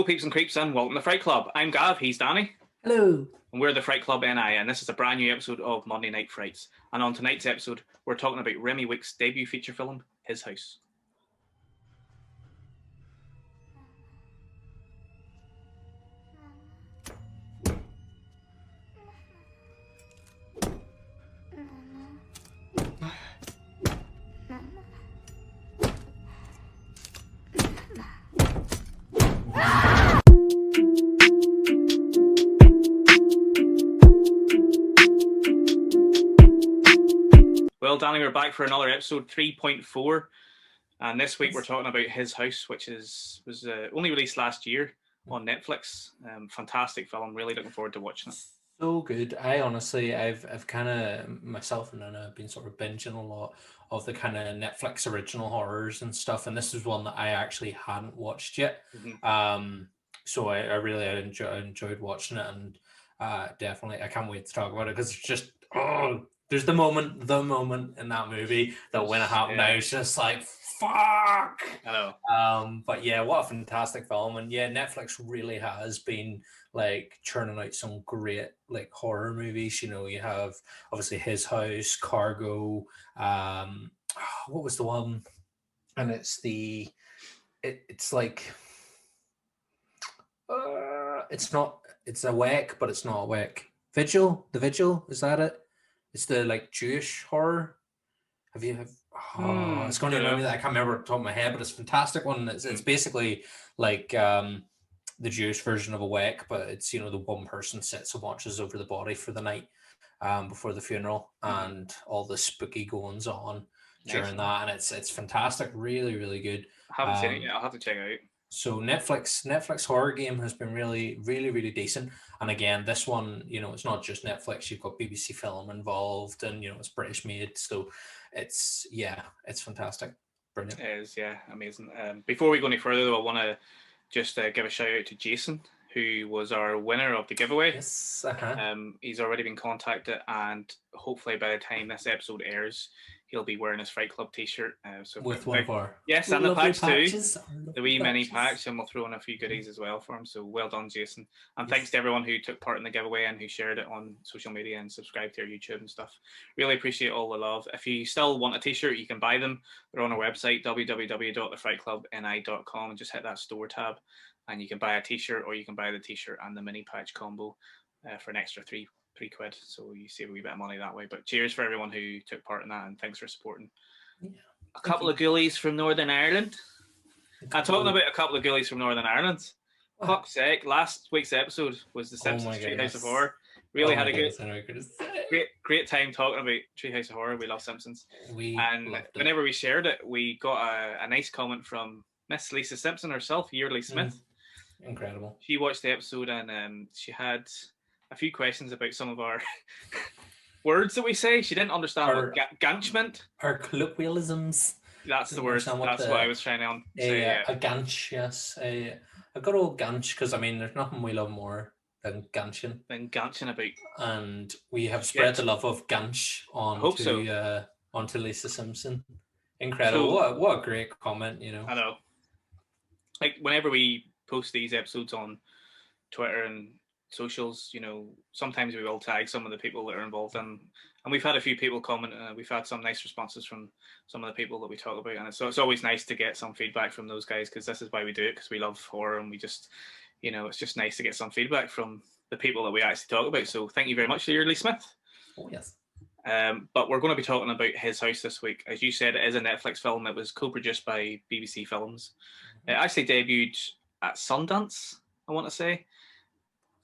Hello, peeps and creeps, and welcome to Fright Club. I'm Gav, he's Danny, Hello. and we're the Fright Club NI, and this is a brand new episode of Monday Night Frights. And on tonight's episode, we're talking about Remi Weekes' debut feature film, His House. Well, Danny, we're back for another episode 3.4, and this week we're talking about His House, which was only released last year on Netflix. Fantastic film. Really looking forward to watching it. So good. I've kind of myself and Nana have been sort of binging a lot of the kind of Netflix original horrors and stuff, and this is one that I actually hadn't watched yet. So I really enjoyed watching it, and definitely I can't wait to talk about it because it's just there's the moment in that movie that when it happened, I was just like, fuck. I know. But yeah, what a fantastic film. And yeah, Netflix really has been like churning out some great like horror movies. You know, you have obviously His House, Cargo, what was the one? And it's like it's awake, but it's not awake. The Vigil, is that it? It's the like Jewish horror. It's going to remind me that I can't remember off the top of my head, but it's a fantastic one. It's basically like the Jewish version of Awake, but it's, you know, the one person sits and watches over the body for the night before the funeral, and all the spooky goings on during that, and it's fantastic, really, really good. I haven't seen it yet. I'll have to check it out. So Netflix horror game has been really, really, really decent. And again, this one, you know, it's not just Netflix. You've got BBC Film involved, and you know, it's British made. So it's fantastic, brilliant. It is, yeah, amazing. Before we go any further, though, I want to just give a shout out to Jason, who was our winner of the giveaway. Yes. He's already been contacted, and hopefully by the time this episode airs, he'll be wearing his Fright Club t-shirt. With one of our and the patch patches, too, the wee mini patch, and we'll throw in a few goodies as well for him. So well done, Jason, and thanks to everyone who took part in the giveaway and who shared it on social media and subscribed to our YouTube and stuff. Really appreciate all the love. If you still want a t-shirt, you can buy them. They're on our website, www.thefrightclubni.com, and just hit that store tab, and you can buy a t-shirt, or you can buy the t-shirt and the mini patch combo for an extra £3. So you save a wee bit of money that way. But cheers for everyone who took part in that, and thanks for supporting. A couple of ghoulies from Northern Ireland. I'm talking about a couple of ghoulies from Northern Ireland. Fuck's sake, last week's episode was the Simpsons Treehouse of Horror. Really had a great time talking about Treehouse of Horror. We love Simpsons. Whenever we shared it, we got a nice comment from Miss Lisa Simpson herself, Yearly Smith. Incredible. She watched the episode, and she had a few questions about some of our words that we say. She didn't understand what ganch meant. Our colloquialisms. That's the word. That's what I was trying to say. A ganch, yes. A good old ganch, because I mean, there's nothing we love more than ganching. About. And we have spread the love of ganch onto Lisa Simpson. Incredible. So, what a great comment, you know. I know. Like, whenever we post these episodes on Twitter and socials, you know, sometimes we will tag some of the people that are involved in, and we've had a few people comment. We've had some nice responses from some of the people that we talk about, and it's always nice to get some feedback from those guys, because this is why we do it, because we love horror, and we just, you know, it's just nice to get some feedback from the people that we actually talk about. So thank you very much, Yearly Smith. Oh yes. But we're going to be talking about His House this week. As you said, it is a Netflix film. It was co-produced by BBC Films. It actually debuted at Sundance, I want to say,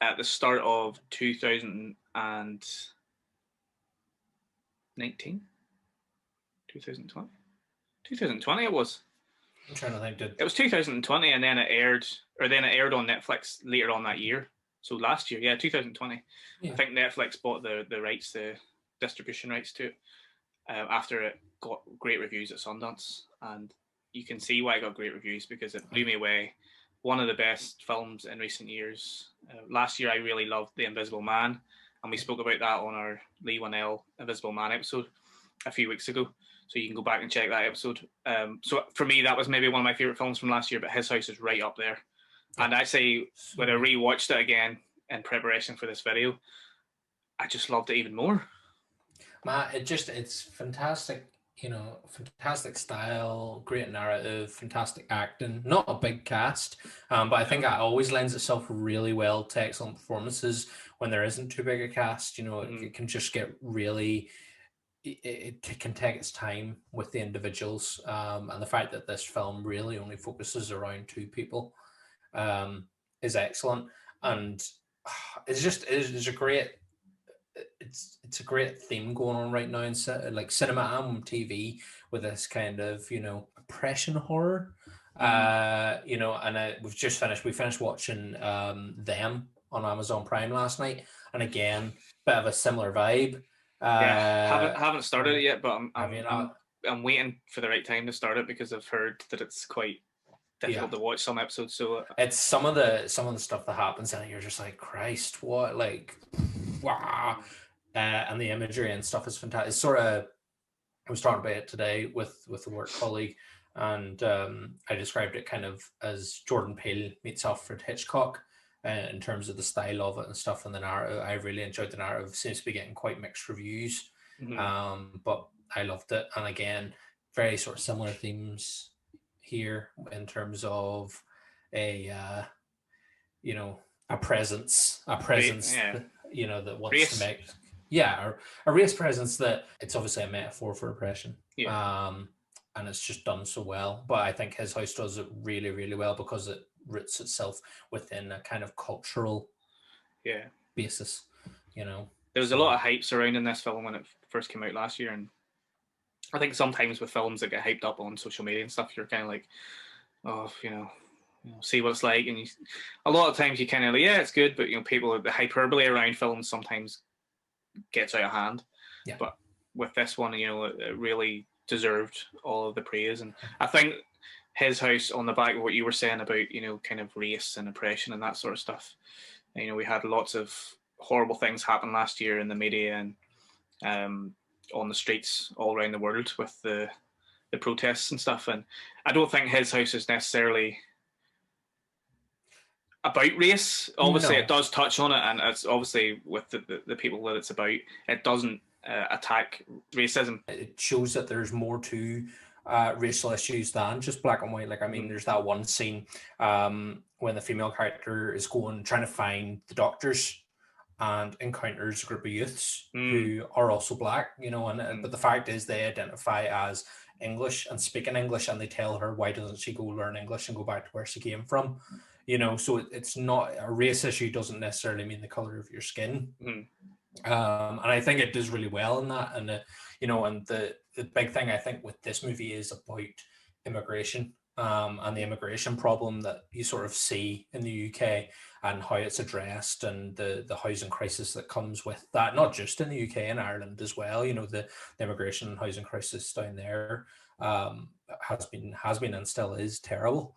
at the start of 2019? 2020? 2020 it was. I'm trying to think. It was 2020, and then it aired on Netflix later on that year. So last year, 2020. Yeah. I think Netflix bought the rights, the distribution rights to it, after it got great reviews at Sundance. And you can see why it got great reviews, because it blew me away. One of the best films in recent years. Last year, I really loved The Invisible Man, and we spoke about that on our Lee Winnell Invisible Man episode a few weeks ago. So you can go back and check that episode. So for me, that was maybe one of my favorite films from last year, but His House is right up there. And actually, when I rewatched it again in preparation for this video, I just loved it even more. It's fantastic, fantastic style, great narrative, fantastic acting. Not a big cast, but I think that always lends itself really well to excellent performances when there isn't too big a cast. It can just get really. It can take its time with the individuals, and the fact that this film really only focuses around two people is excellent, and it's a great. It's a great theme going on right now in like cinema and TV with this kind of oppression horror. And we finished watching Them on Amazon Prime last night, and again, bit of a similar vibe. Haven't started it yet, but I'm waiting for the right time to start it because I've heard that it's quite difficult to watch some episodes. So it's some of the stuff that happens and you're just like, Christ, what, like, wow. And the imagery and stuff is fantastic. It's sort of, I was talking about it today with a work colleague, and I described it kind of as Jordan Peele meets Alfred Hitchcock in terms of the style of it and stuff, and the narrative. I really enjoyed the narrative. Seems to be getting quite mixed reviews, but I loved it. And again, very sort of similar themes here in terms of a presence that wants race. To make a race presence that it's obviously a metaphor for oppression, and it's just done so well. But I think His House does it really, really well because it roots itself within a kind of cultural basis. There was a lot of hype surrounding this film when it first came out last year, and I think sometimes with films that get hyped up on social media and stuff, you're kind of like, oh, see what it's like, and a lot of times you kind of like, it's good, but the hyperbole around films sometimes gets out of hand. But with this one, it really deserved all of the praise, and I think His House, on the back of what you were saying about kind of race and oppression and that sort of stuff, we had lots of horrible things happen last year in the media and on the streets all around the world with the protests and stuff, and I don't think His House is necessarily about race. Obviously, it does touch on it, and it's obviously with the people that it's about. It doesn't attack racism. It shows that there's more to racial issues than just black and white. Like, I mean, there's that one scene when the female character is trying to find the doctors and encounters a group of youths who are also black, but the fact is they identify as English and speak in English, and they tell her, why doesn't she go learn English and go back to where she came from? So it's not a race issue, doesn't necessarily mean the color of your skin. And I think it does really well in that. And, and the big thing I think with this movie is about immigration and the immigration problem that you sort of see in the UK and how it's addressed, and the housing crisis that comes with that, not just in the UK, in Ireland as well. The immigration and housing crisis down there has been and still is terrible.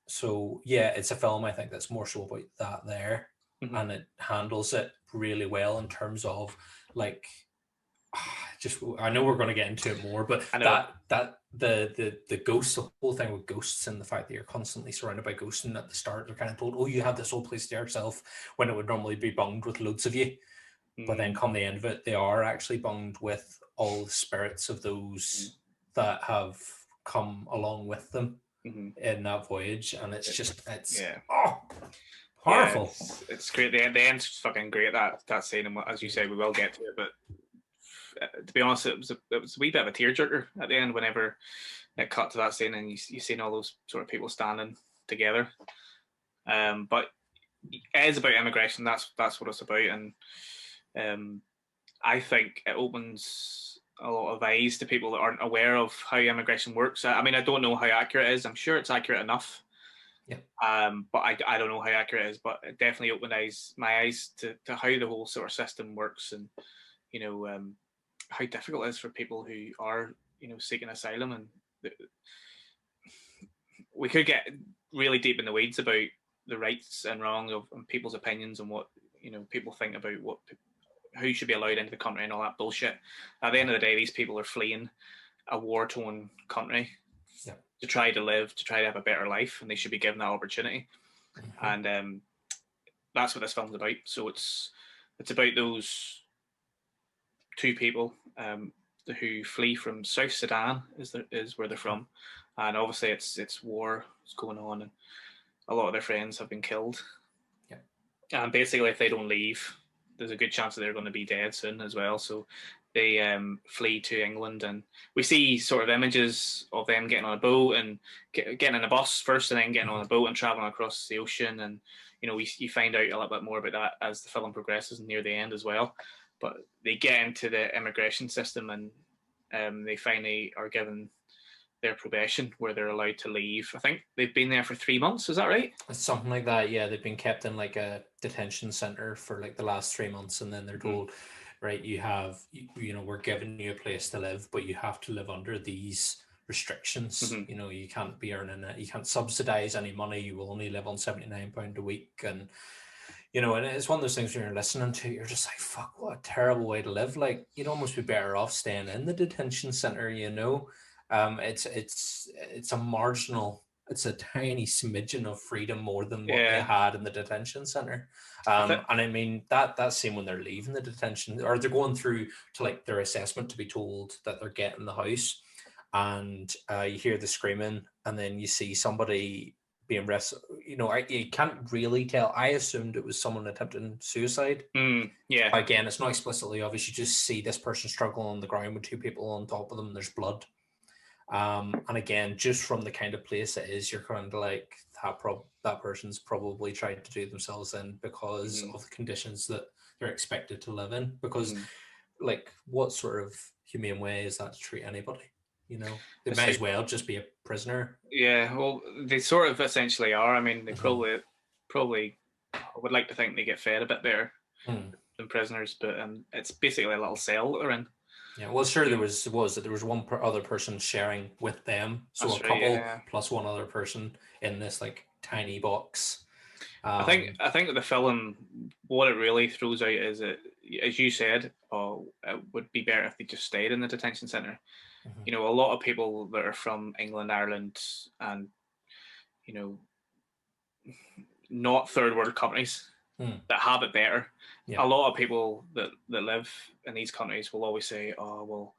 So it's a film I think that's more so about that there, and it handles it really well in terms of like, I know we're going to get into it more, but that the ghosts, the whole thing with ghosts, and the fact that you're constantly surrounded by ghosts, and at the start they're kind of told, oh, you have this whole place to yourself, when it would normally be bunged with loads of you. But then come the end of it, they are actually bunged with all the spirits of those that have come along with them in that voyage, and it's powerful. It's great. The end's fucking great. That scene, and as you say, we will get to it. But to be honest, it was a wee bit of a tearjerker at the end whenever it cut to that scene, and you seen all those sort of people standing together. But it is about immigration. That's what it's about, and I think it opens a lot of eyes to people that aren't aware of how immigration works. I mean, I don't know how accurate it is. I'm sure it's accurate enough. But I don't know how accurate it is, but it definitely opened my eyes to how the whole sort of system works, and how difficult it is for people who are seeking asylum. And we could get really deep in the weeds about the rights and wrong of people's opinions and what people think about who should be allowed into the country and all that bullshit. At the end of the day, these people are fleeing a war-torn country to try to live, to try to have a better life, and they should be given that opportunity. Mm-hmm. And that's what this film's about. So it's about those two people who flee from South Sudan is where they're from, and obviously it's war is going on, and a lot of their friends have been killed. Yeah. And basically, if they don't leave, there's a good chance that they're going to be dead soon as well. So they flee to England, and we see sort of images of them getting on a boat and getting in a bus first, and then getting on a boat and traveling across the ocean. And you find out a little bit more about that as the film progresses near the end as well. But they get into the immigration system, and they finally are given their probation where they're allowed to leave. I think they've been there for 3 months. Is that right? Something like that. Yeah, they've been kept in like a detention center for like the last 3 months, and then they're told, right, we're giving you a place to live, but you have to live under these restrictions. You can't be earning it. You can't subsidize any money. You will only live on £79 a week, and and it's one of those things when you're listening to, you're just like, fuck, what a terrible way to live. Like, you'd almost be better off staying in the detention center. It's a marginal, it's a tiny smidgen of freedom more than what they had in the detention center. And I mean that scene when they're leaving the detention, or they're going through to like their assessment to be told that they're getting the house, and you hear the screaming, and then you see somebody being wrestled. You can't really tell. I assumed it was someone attempting suicide. Yeah. Again, it's not explicitly obvious. You just see this person struggling on the ground with two people on top of them. There's blood. And again, just from the kind of place it is, you're kind of like, that person's probably tried to do themselves in because of the conditions that they're expected to live in. Because, like, what sort of humane way is that to treat anybody? They might as well just be a prisoner. Yeah, well, they sort of essentially are. I mean, they probably would like to think they get fed a bit better than prisoners, but it's basically a little cell that they're in. Yeah, well, sure, there was one other person sharing with them, so that's a couple plus one other person in this like tiny box. I think that the film, what it really throws out is that, as you said, it would be better if they just stayed in the detention center. A lot of people that are from England, Ireland, and not third world countries that have it better. Yeah. A lot of people that live in these countries will always say, "Oh, well,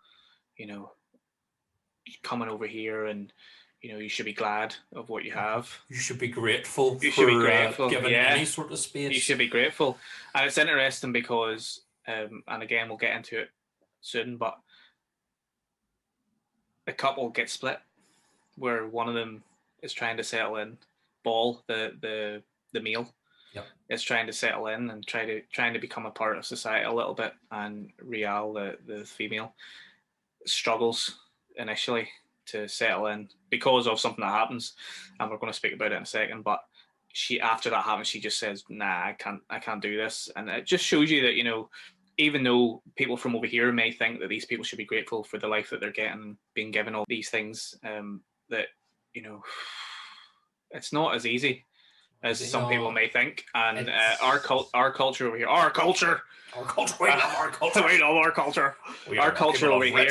coming over here and you should be glad of what you have. You should be grateful. You should be grateful. Given any sort of space, you should be grateful." And it's interesting because, and again, we'll get into it soon, but the couple gets split, where one of them is trying to settle in. Ball, the male, is trying to settle in and trying to become a part of society a little bit, and Rial, the female, struggles initially to settle in because of something that happens, and we're going to speak about it in a second. But after that happens, she just says, "Nah, I can't do this," and it just shows you that even though people from over here may think that these people should be grateful for the life that they're getting, being given all these things, that it's not as easy as some people may think. And our culture over here, our culture, we love our culture over here.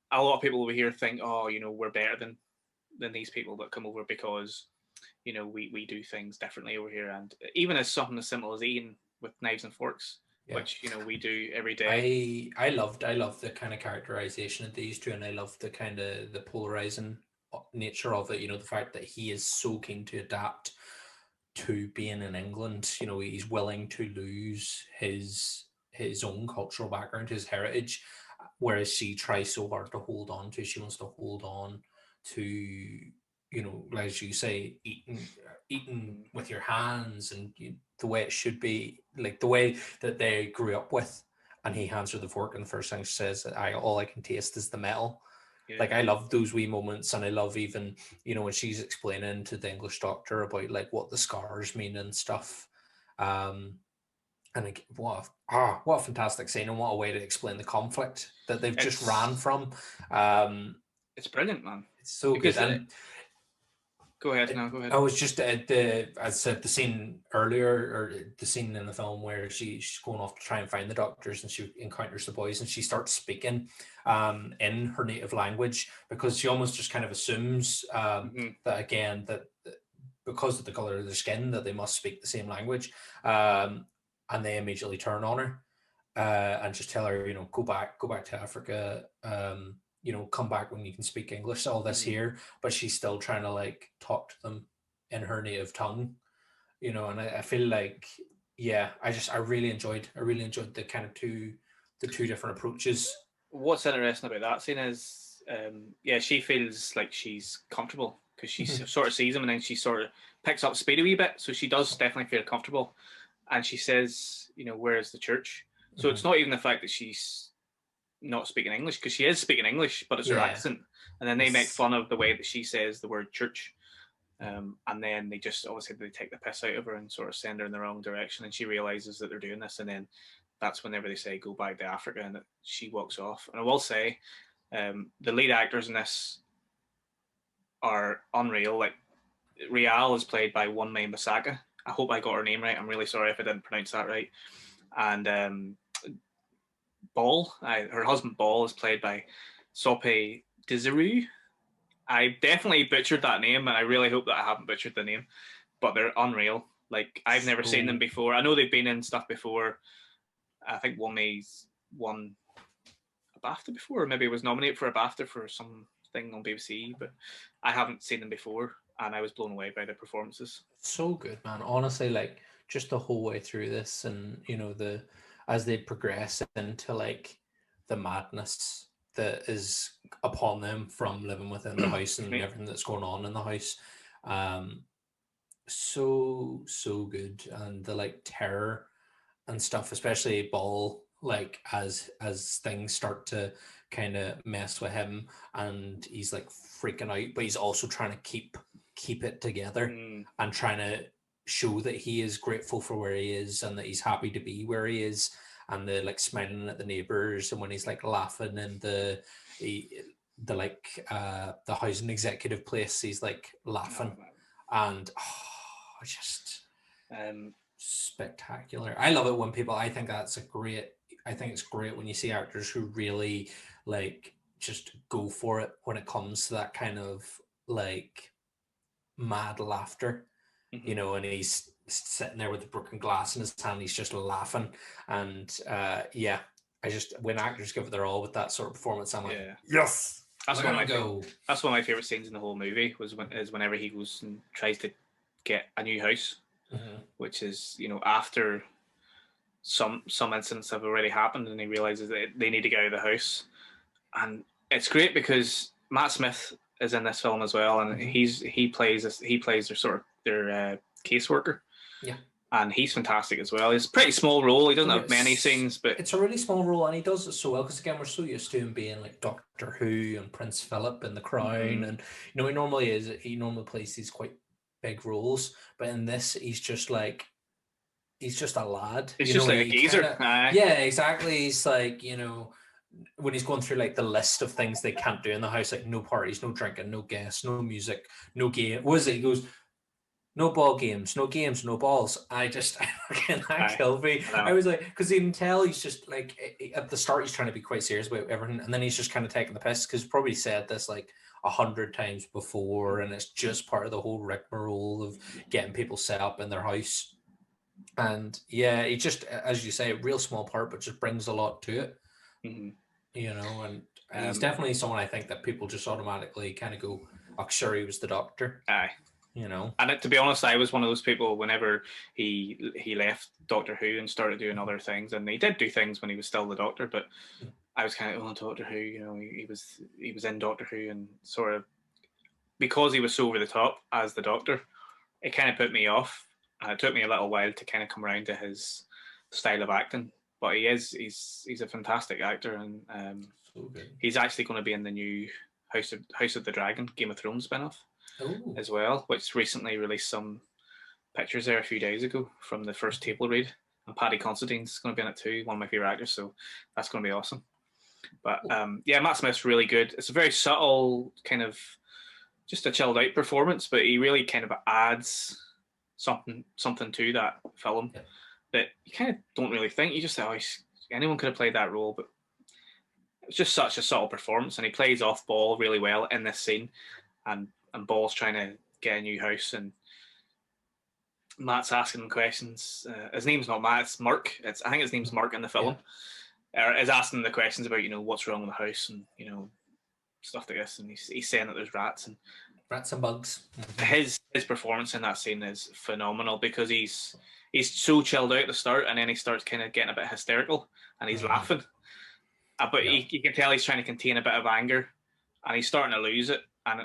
A lot of people over here think, we're better than these people that come over because we do things differently over here. And even as something as simple as eating with knives and forks, which we do every day. I loved the kind of characterization of these two, and I love the kind of the polarizing nature of it. The fact that he is so keen to adapt to being in England. He's willing to lose his own cultural background, his heritage, whereas she tries so hard to hold on to. She wants to hold on to, as you say, eating with your hands and the way it should be, like the way that they grew up with. And he hands her the fork, and the first thing she says, all I can taste is the metal. Yeah. Like, I love those wee moments, and I love even, when she's explaining to the English doctor about like what the scars mean and stuff. And like, what a fantastic scene, and what a way to explain the conflict that they've just ran from. It's brilliant, man. It's so good. And Go ahead now. Go ahead. I was just at as I said, the scene earlier, or the scene in the film where she's going off to try and find the doctors, and she encounters the boys, and she starts speaking in her native language, because she almost just kind of assumes that, again, that because of the color of their skin, that they must speak the same language, and they immediately turn on her and just tell her, go back to Africa. Come back when you can speak English, all this here, but she's still trying to like talk to them in her native tongue, and I feel like, I really enjoyed the kind of two different approaches. What's interesting about that scene is, she feels like she's comfortable because she sort of sees him, and then she sort of picks up speed a wee bit, so she does definitely feel comfortable, and she says, where is the church? So it's not even the fact that she's not speaking English, because she is speaking English, but it's her accent, and then they make fun of the way that she says the word church, and then they just obviously they take the piss out of her and sort of send her in the wrong direction, and she realizes that they're doing this, and then that's whenever they say go back to Africa, and she walks off. And I will say, the lead actors in this are unreal. Like, Rial is played by Wunmi Masaka. I hope I got her name right. I'm really sorry if I didn't pronounce that right. And Ball, her husband Ball, is played by Sope Desiru. I definitely butchered that name, and I really hope that I haven't butchered the name, but they're unreal. Like, I've never seen them before. I know they've been in stuff before. I think Wunmi's won a BAFTA before, or maybe was nominated for a BAFTA for something on BBC, but I haven't seen them before, and I was blown away by their performances. So good, man. Honestly, like, just the whole way through this, and as they progress into like the madness that is upon them from living within the house and everything that's going on in the house, so good. And the like terror and stuff, especially Ball, like as things start to kind of mess with him, and he's like freaking out, but he's also trying to keep it together and trying to show that he is grateful for where he is, and that he's happy to be where he is, and the like smiling at the neighbors, and when he's like laughing in the housing executive place, he's like laughing, and just spectacular. I love it when people, I think it's great when you see actors who really like just go for it when it comes to that kind of like mad laughter, and he's sitting there with the broken glass in his hand, he's just laughing, and when actors give it their all with that sort of performance, I'm like, yes, that's one of my favorite scenes in the whole movie is whenever he goes and tries to get a new house, which is after some incidents have already happened, and he realizes that they need to get out of the house. And it's great because Matt Smith is in this film as well, and he plays their caseworker. Yeah. And he's fantastic as well. It's a pretty small role. He doesn't have many scenes, but it's a really small role, and he does it so well because, again, we're so used to him being like Doctor Who and Prince Philip in The Crown, and he normally plays these quite big roles, but in this he's just a lad. He's just like a geezer. Yeah, exactly. He's like, when he's going through like the list of things they can't do in the house, like no parties, no drinking, no guests, no music, no game. What is it? He goes, no ball games, no balls. That killed me. I was like, because you can tell he's just like, at the start he's trying to be quite serious about everything, and then he's just kind of taking the piss, because he's probably said this like 100 times before, and it's just part of the whole rigmarole of getting people set up in their house. And yeah, he just, as you say, a real small part, but just brings a lot to it. And he's definitely someone I think that people just automatically kind of go, oh, sure, he was the Doctor. Aye. And to be honest, I was one of those people whenever he left Doctor Who and started doing other things, and he did do things when he was still the Doctor, but I was kind of, Doctor Who, he was in Doctor Who, and sort of, because he was so over the top as the Doctor, it kind of put me off. And it took me a little while to kind of come around to his style of acting, but he's a fantastic actor, and so good. He's actually going to be in the new House of the Dragon Game of Thrones spin-off as well, which recently released some pictures there a few days ago from the first table read, and Paddy Considine's going to be in it too, one of my favorite actors, so that's going to be awesome. But Matt Smith's really good. It's a very subtle kind of just a chilled out performance, but he really kind of adds something to that film that you kind of don't really think. You just say, oh, anyone could have played that role, but it's just such a subtle performance, and he plays off Ball really well in this scene, and Ball's trying to get a new house, and Matt's asking him questions. His name's not Matt, it's Mark. I think his name's Mark in the film. Is asking the questions about, what's wrong with the house, and stuff like this, and he's saying that there's rats and bugs. His performance in that scene is phenomenal, because he's so chilled out at the start, and then he starts kind of getting a bit hysterical, and he's laughing, but you can tell he's trying to contain a bit of anger, and he's starting to lose it, and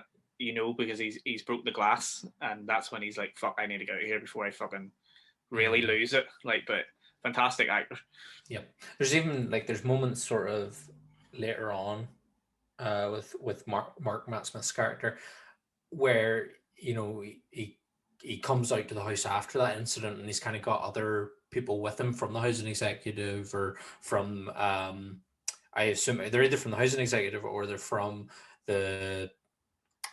because he's broke the glass, and that's when he's like, fuck, I need to get out of here before I fucking really lose it. But fantastic actor. Yep. There's even there's moments sort of later on with Mark Matt Smith's character where he comes out to the house after that incident, and he's kind of got other people with him from the housing executive, or from I assume they're either from the housing executive or they're from the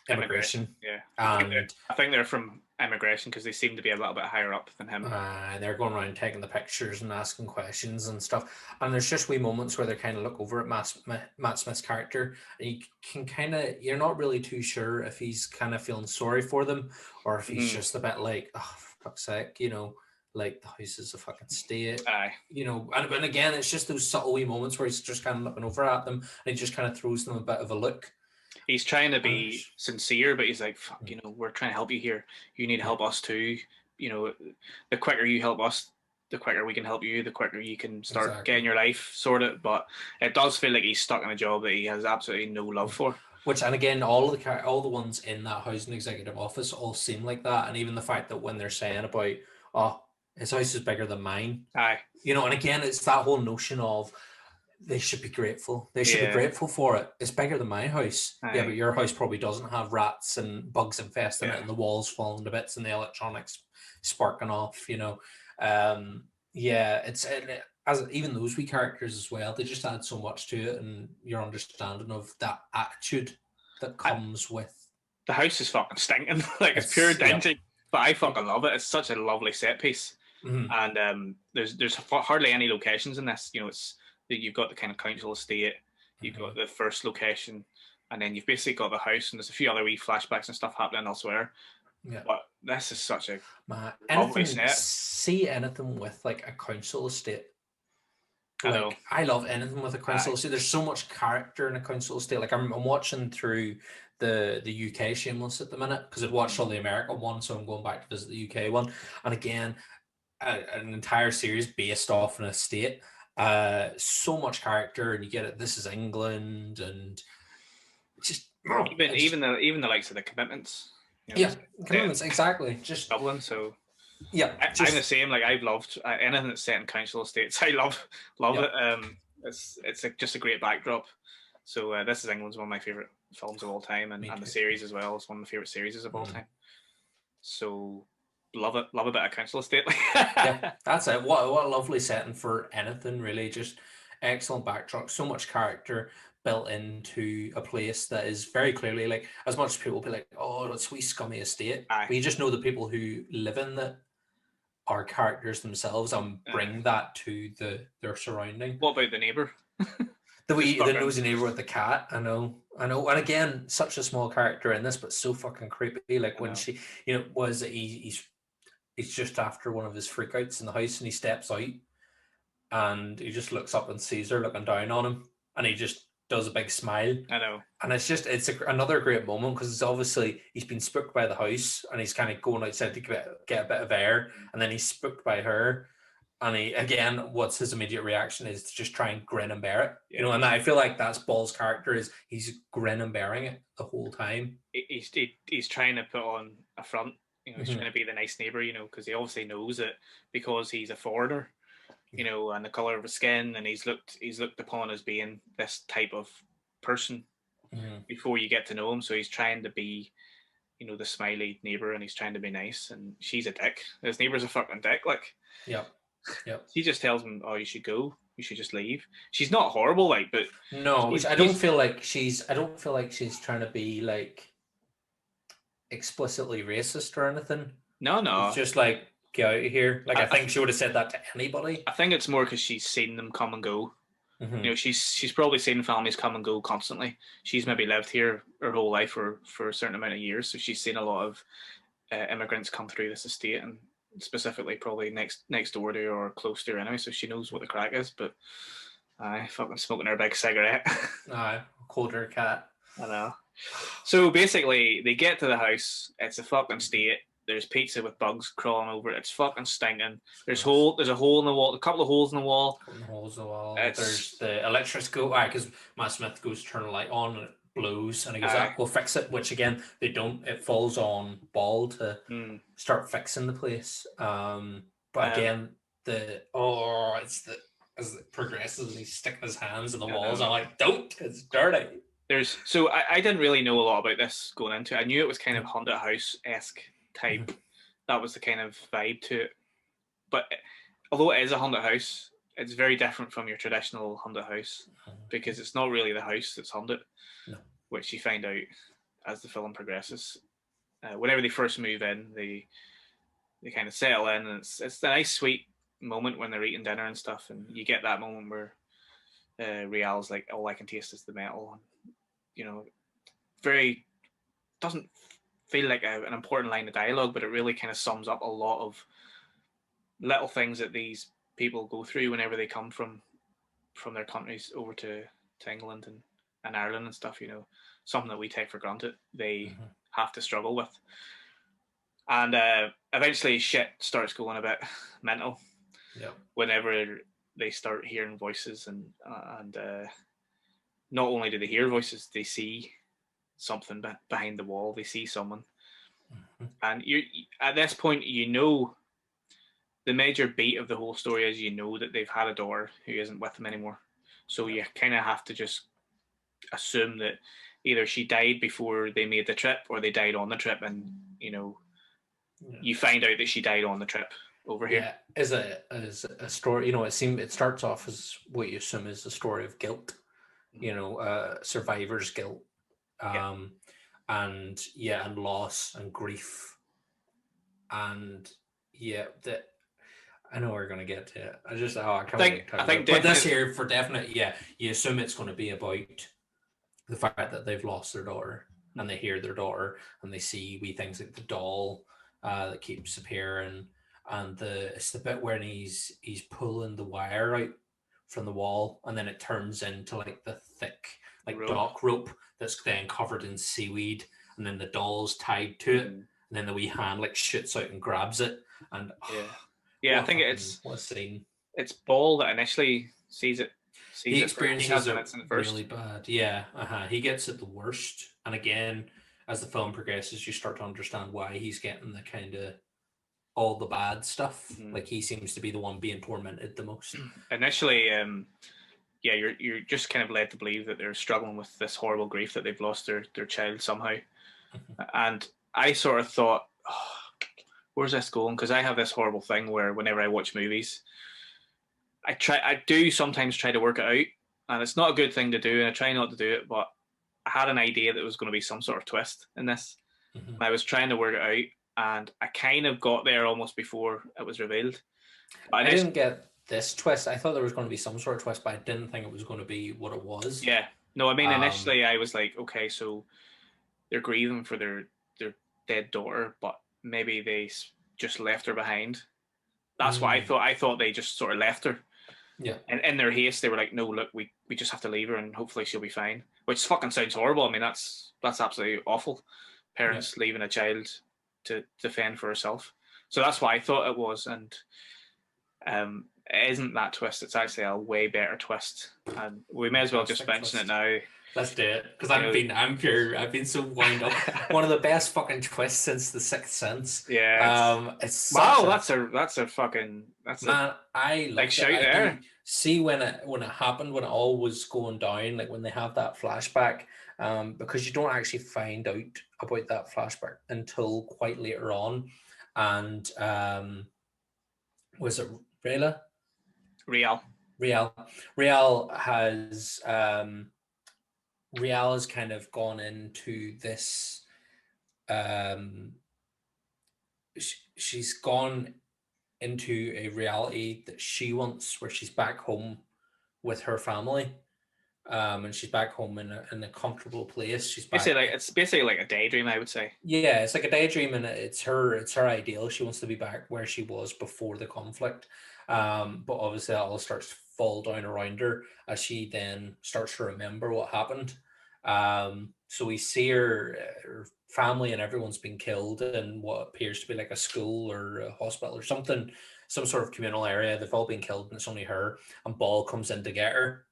immigration. Yeah, I think they're from immigration, because they seem to be a little bit higher up than him. And they're going around taking the pictures and asking questions and stuff. And there's just wee moments where they kind of look over at Matt Smith's character, and you can you're not really too sure if he's kind of feeling sorry for them, or if he's just a bit like, oh, for fuck's sake, like the house is a fucking state. Aye. And again, it's just those subtle wee moments where he's just kind of looking over at them, and he just kind of throws them a bit of a look. He's trying to be sincere, but he's like, fuck, we're trying to help you here. You need to help us too. The quicker you help us, the quicker we can help you, the quicker you can start getting your life sorted. But it does feel like he's stuck in a job that he has absolutely no love for. Which, and again, all the ones in that housing executive office all seem like that. And even the fact that when they're saying about, oh, his house is bigger than mine. Aye. And again, it's that whole notion of, they should be grateful. They should be grateful for it. It's bigger than my house. Aye. Yeah, but your house probably doesn't have rats and bugs infesting it, and the walls falling to bits, and the electronics sparking off. It's as even those wee characters as well. They just add so much to it, and your understanding of that attitude that comes with the house is fucking stinking. It's pure dingy, but I fucking love it. It's such a lovely set piece, and there's hardly any locations in this. It's you've got the kind of council estate, you've got the first location, and then you've basically got the house, and there's a few other wee flashbacks and stuff happening elsewhere. Yeah. But this is such a lovely set. See anything with a council estate. I love anything with a council estate. There's so much character in a council estate. I'm watching through the UK Shameless at the minute, because I'd watched all the American one, so I'm going back to visit the UK one. And again, an entire series based off an estate. So much character, and you get it. This is England, and just even the likes of the Commitments. Commitments, exactly. Just Dublin. So I'm the same. I've loved anything that's set in council estates. I love it. It's just a great backdrop. So This is England's one of my favorite films of all time, and the series as well. It's one of my favorite series of all time. So. Love a bit of council estate. That's it. What a lovely setting for anything, really. Just excellent backdrop. So much character built into a place that is very clearly as much as people be like, oh, it's wee scummy estate. But you just know the people who live in it are characters themselves and bring that to their surrounding. What about the neighbour? The nosy neighbour with the cat. I know. And again, such a small character in this, but so fucking creepy. When she, he's just after one of his freakouts in the house, and he steps out, and he just looks up and sees her looking down on him, and he just does a big smile. I know. And it's another great moment, because it's obviously he's been spooked by the house, and he's kind of going outside to get a bit of air, and then he's spooked by her. And what's his immediate reaction is to just try and grin and bear it, and I feel like that's Ball's character, is he's grin and bearing it the whole time. He's trying to put on a front, he's trying to be the nice neighbour, because he obviously knows it, because he's a foreigner, and the colour of his skin, and he's looked upon as being this type of person before you get to know him. So he's trying to be, the smiley neighbour, and he's trying to be nice, and she's a dick. His neighbour's a fucking dick, Yep. She just tells him, "Oh, you should go. You should just leave." She's not horrible, but no, I don't feel like she's trying to be explicitly racist or anything. No. It's just like, get out of here. Like, I think she would have said that to anybody. I think it's more because she's seen them come and go. Mm-hmm. You know, she's probably seen families come and go constantly. She's maybe lived here her whole life or for a certain amount of years, so she's seen a lot of immigrants come through this estate, and specifically probably next door to her or close to her anyway. So she knows what the crack is. But I fucking smoking her big cigarette. Aye, colder cat. I know. So basically, they get to the house. It's a fucking state. There's pizza with bugs crawling over it. It's fucking stinking. There's a hole in the wall. A couple of holes in the wall. There's the electricity go. Because Matt Smith goes to turn the light on and it blows, and he goes, "We'll fix it." Which again, they don't. It falls on Ball to start fixing the place. But again, as it progresses, he's sticking his hands in the walls. I'm like, "Don't! It's dirty." So I didn't really know a lot about this going into it. I knew it was kind of haunted house-esque type. That was the kind of vibe to it. But although it is a haunted house, it's very different from your traditional haunted house because it's not really the house that's haunted, which you find out as the film progresses. Whenever they first move in, they kind of settle in, and it's a nice, sweet moment when they're eating dinner and stuff, and you get that moment where Real's like, all I can taste is the metal. And, you know, doesn't feel like an important line of dialogue, but it really kind of sums up a lot of little things that these people go through whenever they come from their countries over to England and Ireland and stuff. You know, something that we take for granted, they have to struggle with. And eventually shit starts going a bit mental. Yeah. Whenever they start hearing voices and not only do they hear voices, they see something behind the wall. They see someone, and you at this point, you know, the major beat of the whole story is, you know, that they've had a daughter who isn't with them anymore. So you kind of have to just assume that either she died before they made the trip or they died on the trip, and you know, you find out that she died on the trip over here. Yeah, as a story, you know, it starts off as what you assume is a story of guilt, you know, survivor's guilt, and loss and grief, and that I know we're gonna get to it. I think but this here for definite, you assume it's going to be about the fact that they've lost their daughter, and they hear their daughter, and they see wee things like the doll that keeps appearing. And it's the bit where he's pulling the wire out from the wall, and then it turns into like the thick dock rope that's then covered in seaweed, and then the doll's tied to it, and then the wee hand like shoots out and grabs it, and I think what a scene. It's Ball that initially sees it. He experiences it really bad. He gets it the worst, and again, as the film progresses, you start to understand why he's getting the kind of all the bad stuff. Like, he seems to be the one being tormented the most. Initially, you're just kind of led to believe that they're struggling with this horrible grief that they've lost their child somehow. And I sort of thought, where's this going? Because I have this horrible thing where whenever I watch movies, I do sometimes try to work it out, and it's not a good thing to do, and I try not to do it, but I had an idea that there was going to be some sort of twist in this. And I was trying to work it out, and I kind of got there almost before it was revealed. I didn't get this twist. I thought there was going to be some sort of twist, but I didn't think it was going to be what it was. Yeah. No, I mean, initially I was like, okay, so they're grieving for their dead daughter, but maybe they just left her behind. That's what I thought. I thought they just sort of left her. Yeah. And in their haste, they were like, no, look, we just have to leave her and hopefully she'll be fine. Which fucking sounds horrible. I mean, that's absolutely awful. Parents leaving a child to defend for herself. So that's what I thought it was, and it isn't that twist. It's actually a way better twist, and we may as well just mention it now. Let's do it, because I've been so wound up. One of the best fucking twists since The Sixth Sense. Yeah. That's a fucking man. I like shout there. See when it happened, when it all was going down, like when they have that flashback. Because you don't actually find out about that flashback until quite later on. And was it Rayla? Real has kind of gone into this um, she's gone into a reality that she wants, where she's back home with her family. And she's back home in a comfortable place. She's back. It's basically like a daydream, I would say. Yeah, it's like a daydream, and it's her ideal. She wants to be back where she was before the conflict. But obviously that all starts to fall down around her as she then starts to remember what happened. So we see her family and everyone's been killed in what appears to be like a school or a hospital or something, some sort of communal area. They've all been killed, and it's only her. And Ball comes in to get her.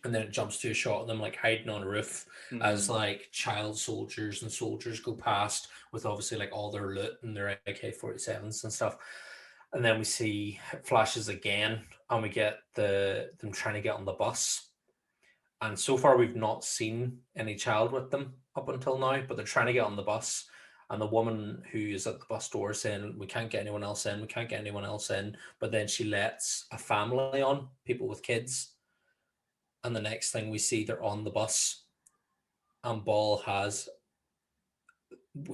And then it jumps to a shot of them like hiding on a roof as like child soldiers and soldiers go past with obviously like all their loot and their AK-47s and stuff. And then we see flashes again, and we get them trying to get on the bus. And so far we've not seen any child with them up until now, but they're trying to get on the bus. And the woman who is at the bus door saying, we can't get anyone else in, we can't get anyone else in. But then she lets a family on, people with kids. And the next thing we see, they're on the bus, and Ball has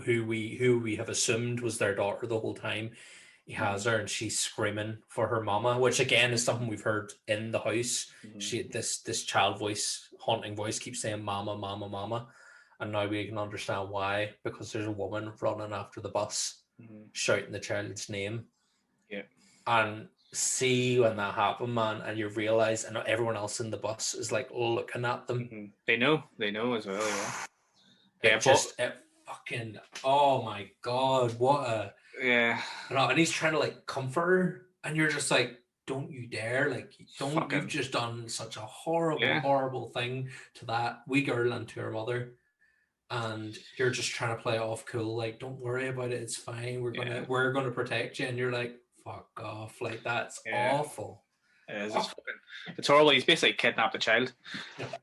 who we have assumed was their daughter the whole time. He has her, and she's screaming for her mama, which again is something we've heard in the house. This child voice, haunting voice, keeps saying "mama, mama, mama," and now we can understand why, because there's a woman running after the bus, shouting the child's name. Yeah, and see when that happened, man, and you realize, and everyone else in the bus is like looking at them. They know as well. It fucking, oh my god, what a and he's trying to like comfort her, and you're just like, don't you dare, like, don't, you've just done such a horrible thing to that wee girl and to her mother, and you're just trying to play it off cool, like, don't worry about it, it's fine, we're gonna protect you, and you're like, fuck off, like, that's awful. It's horrible. He's basically kidnapped the child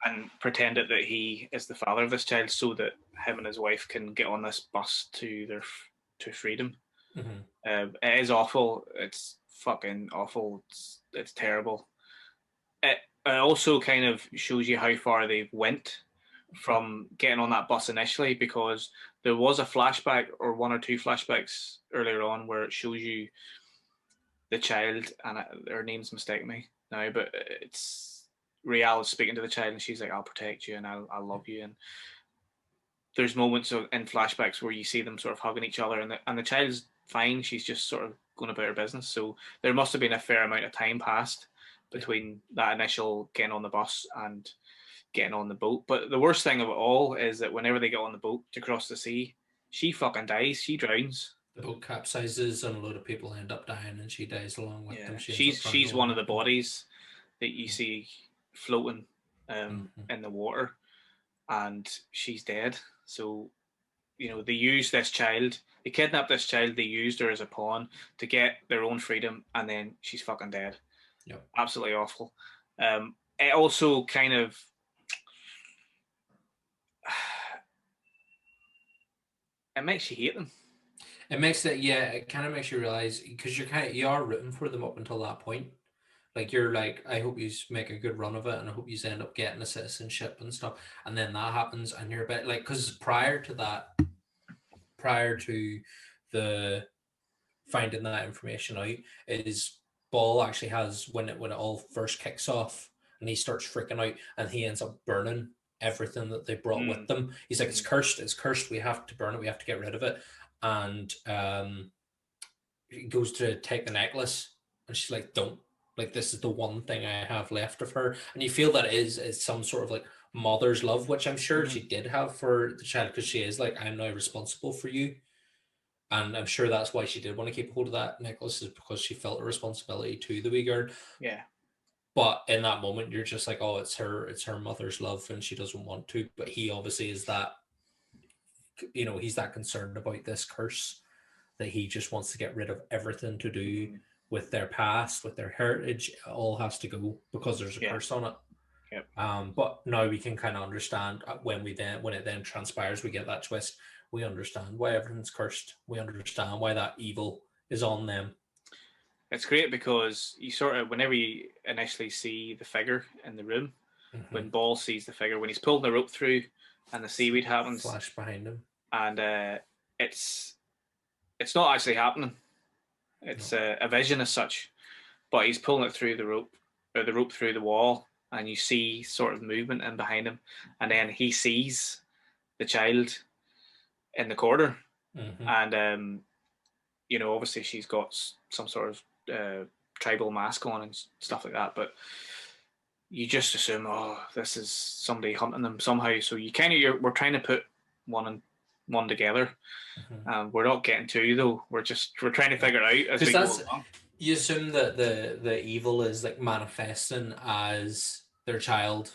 and pretended that he is the father of this child so that him and his wife can get on this bus to freedom. It is awful. It's fucking awful. It's terrible. It also kind of shows you how far they've went from getting on that bus initially, because there was a flashback, or one or two flashbacks earlier on, where it shows you the child, and her name's mistaken me now, but it's Rial speaking to the child, and she's like, I'll protect you and I'll love you. And there's moments in flashbacks where you see them sort of hugging each other, and the child's fine, she's just sort of going about her business. So there must have been a fair amount of time passed between that initial getting on the bus and getting on the boat. But the worst thing of it all is that whenever they get on the boat to cross the sea, she fucking dies. She drowns. The boat capsizes, and a load of people end up dying, and she dies along with them. She's one of the bodies that you see floating in the water, and she's dead. So, they used this child, they kidnapped this child, they used her as a pawn to get their own freedom, and then she's fucking dead. Yep. Absolutely awful. It also kind of it makes you hate them. It makes it, it kind of makes you realize, because you are rooting for them up until that point. Like, you're like, I hope you make a good run of it, and I hope you end up getting a citizenship and stuff. And then that happens, and you're a bit like, because prior to the finding that information out, is Ball actually has, when it all first kicks off, and he starts freaking out, and he ends up burning everything that they brought with them. He's like, it's cursed, we have to burn it, we have to get rid of it. And he goes to take the necklace, and she's like, don't, like, this is the one thing I have left of her. And you feel that is some sort of like mother's love, which I'm sure she did have for the child, because she is like, I'm now responsible for you. And I'm sure that's why she did want to keep hold of that necklace, is because she felt a responsibility to the wee girl. Yeah. But in that moment, you're just like, oh, it's her mother's love, and she doesn't want to. But he obviously is that, he's that concerned about this curse, that he just wants to get rid of everything to do with their past, with their heritage. It all has to go because there's a curse on it. Yep. But now we can kind of understand when it then transpires, we get that twist. We understand why everything's cursed. We understand why that evil is on them. It's great because you sort of, whenever you initially see the figure in the room, when Ball sees the figure, when he's pulling the rope through and the seaweed happens, flash behind him, and it's not actually happening. It's a vision as such, but he's pulling it through the rope, or the rope through the wall, and you see sort of movement in behind him, and then he sees the child in the corner, and obviously she's got some sort of tribal mask on and stuff like that, but you just assume, oh, this is somebody hunting them somehow. So we're trying to put one and one together. We're not getting to, though. We're trying to figure it out as we go along. You assume that the evil is like manifesting as their child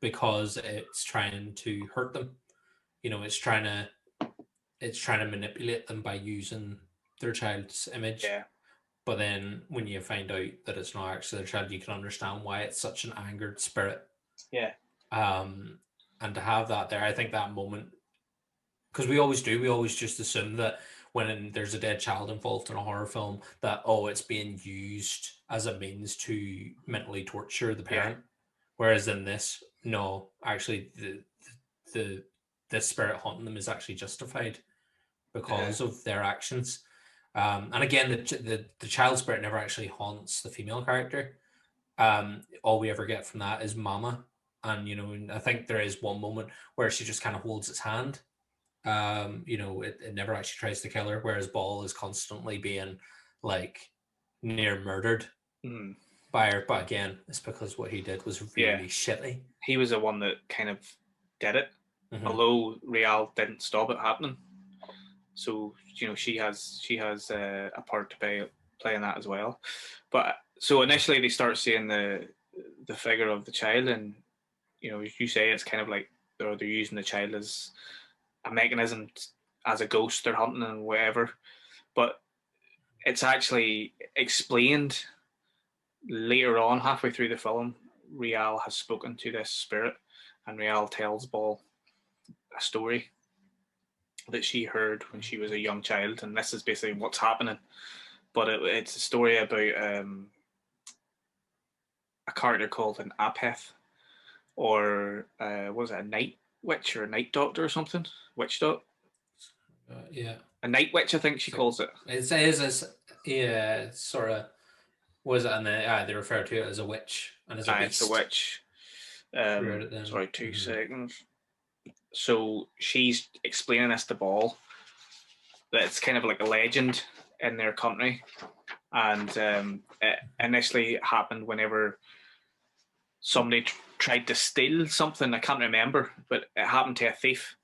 because it's trying to hurt them. It's trying to manipulate them by using their child's image. Yeah. But then when you find out that it's not actually their child, you can understand why it's such an angered spirit. Yeah. And to have that there, I think that moment, because we always just assume that when there's a dead child involved in a horror film, that it's being used as a means to mentally torture the parent. Whereas in this, no, actually the spirit haunting them is actually justified because of their actions. And again, the child spirit never actually haunts the female character. All we ever get from that is Mama. And I think there is one moment where she just kind of holds its hand. It never actually tries to kill her, whereas Ball is constantly being like near murdered by her. But again, it's because what he did was really shitty. He was the one that kind of did it, although Real didn't stop it happening. So she has a part to play in that as well. But so initially they start seeing the figure of the child, and you say it's kind of like they're using the child as a mechanism, as a ghost they're hunting and whatever. But it's actually explained later on, halfway through the film. Real has spoken to this spirit, and Real tells Ball a story that she heard when she was a young child, and this is basically what's happening. But it's a story about a character called an Apeth, or was it a night witch or a night doctor or something? Witch doctor? A night witch, I think she calls it. It says, it's sort of, what is it? And they refer to it as a witch and as a beast. It's a witch. Sorry, 2 seconds. So she's explaining this to Ball, that it's kind of like a legend in their country, and it initially happened whenever somebody tried to steal something. I can't remember, but it happened to a thief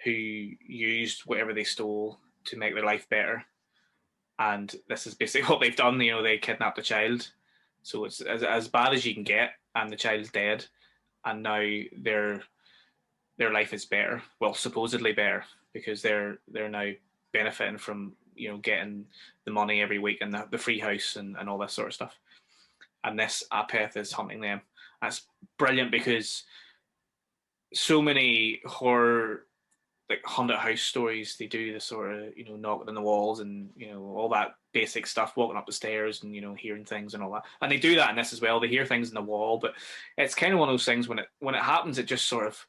who used whatever they stole to make their life better. And this is basically what they've done. They kidnapped a child, so it's as bad as you can get, and the child's dead, and now their life is better. Well, supposedly better, because they're now benefiting from getting the money every week and the free house and all this sort of stuff. And this Apeth is hunting them. That's brilliant, because so many horror, like haunted house stories, they do the sort of knocking on the walls and all that basic stuff, walking up the stairs and hearing things and all that. And they do that in this as well. They hear things in the wall, but it's kind of one of those things when it happens, it just sort of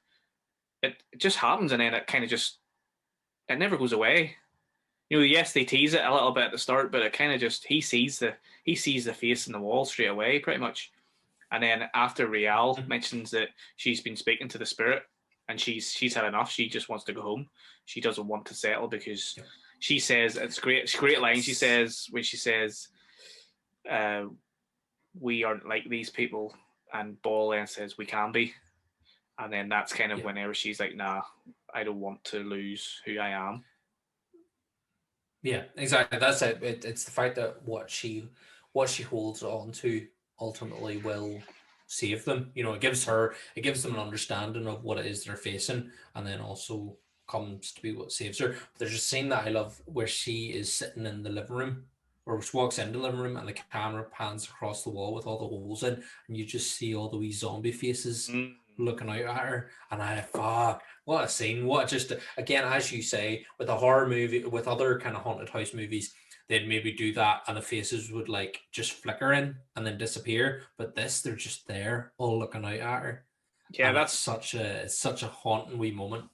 it just happens, and then it kind of just it never goes away. Yes, they tease it a little bit at the start, but it kind of just he sees the face in the wall straight away, pretty much. And then after Real mentions that she's been speaking to the spirit and she's had enough, she just wants to go home. She doesn't want to settle, because she says it's a great line. She says when she says, "We aren't like these people," and Ball then says, "We can be." And then that's kind of whenever she's like, "Nah, I don't want to lose who I am." Yeah, exactly. That's it. It's the fact that what she holds on to ultimately will save them. It gives them an understanding of what it is they're facing, and then also comes to be what saves her. But there's a scene that I love where she is sitting in the living room, or she walks into the living room, and the camera pans across the wall with all the holes in, and you just see all the wee zombie faces looking out at her. And what a scene. What just, again, as you say, with a horror movie, with other kind of haunted house movies, they'd maybe do that and the faces would like just flicker in and then disappear. But this, they're just there, all looking out at her. Yeah, and it's such a haunting wee moment.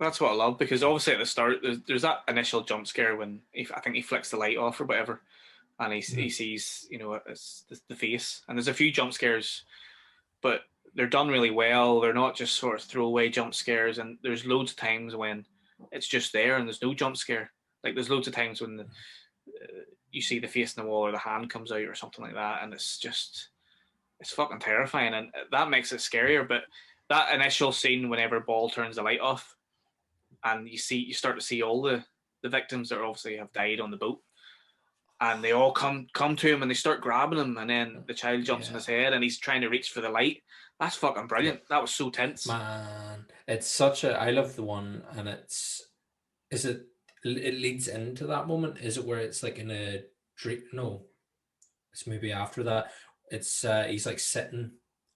That's what I love, because obviously at the start there's that initial jump scare when I think he flicks the light off or whatever, and he sees, you know, it's the face, and there's a few jump scares, but they're done really well. They're not just sort of throwaway jump scares, and there's loads of times when it's just there and there's no jump scare. Like there's loads of times when you see the face in the wall or the hand comes out or something like that, and it's fucking terrifying, and that makes it scarier. But that initial scene whenever Ball turns the light off, and you start to see all the victims that obviously have died on the boat, and they all come to him and they start grabbing him, and then the child jumps on his head and he's trying to reach for the light. That's fucking brilliant. That was so tense. Man, it's such a. I love the one, and it leads into that moment. Is it where it's like in a dream? No, it's maybe after that. It's he's like sitting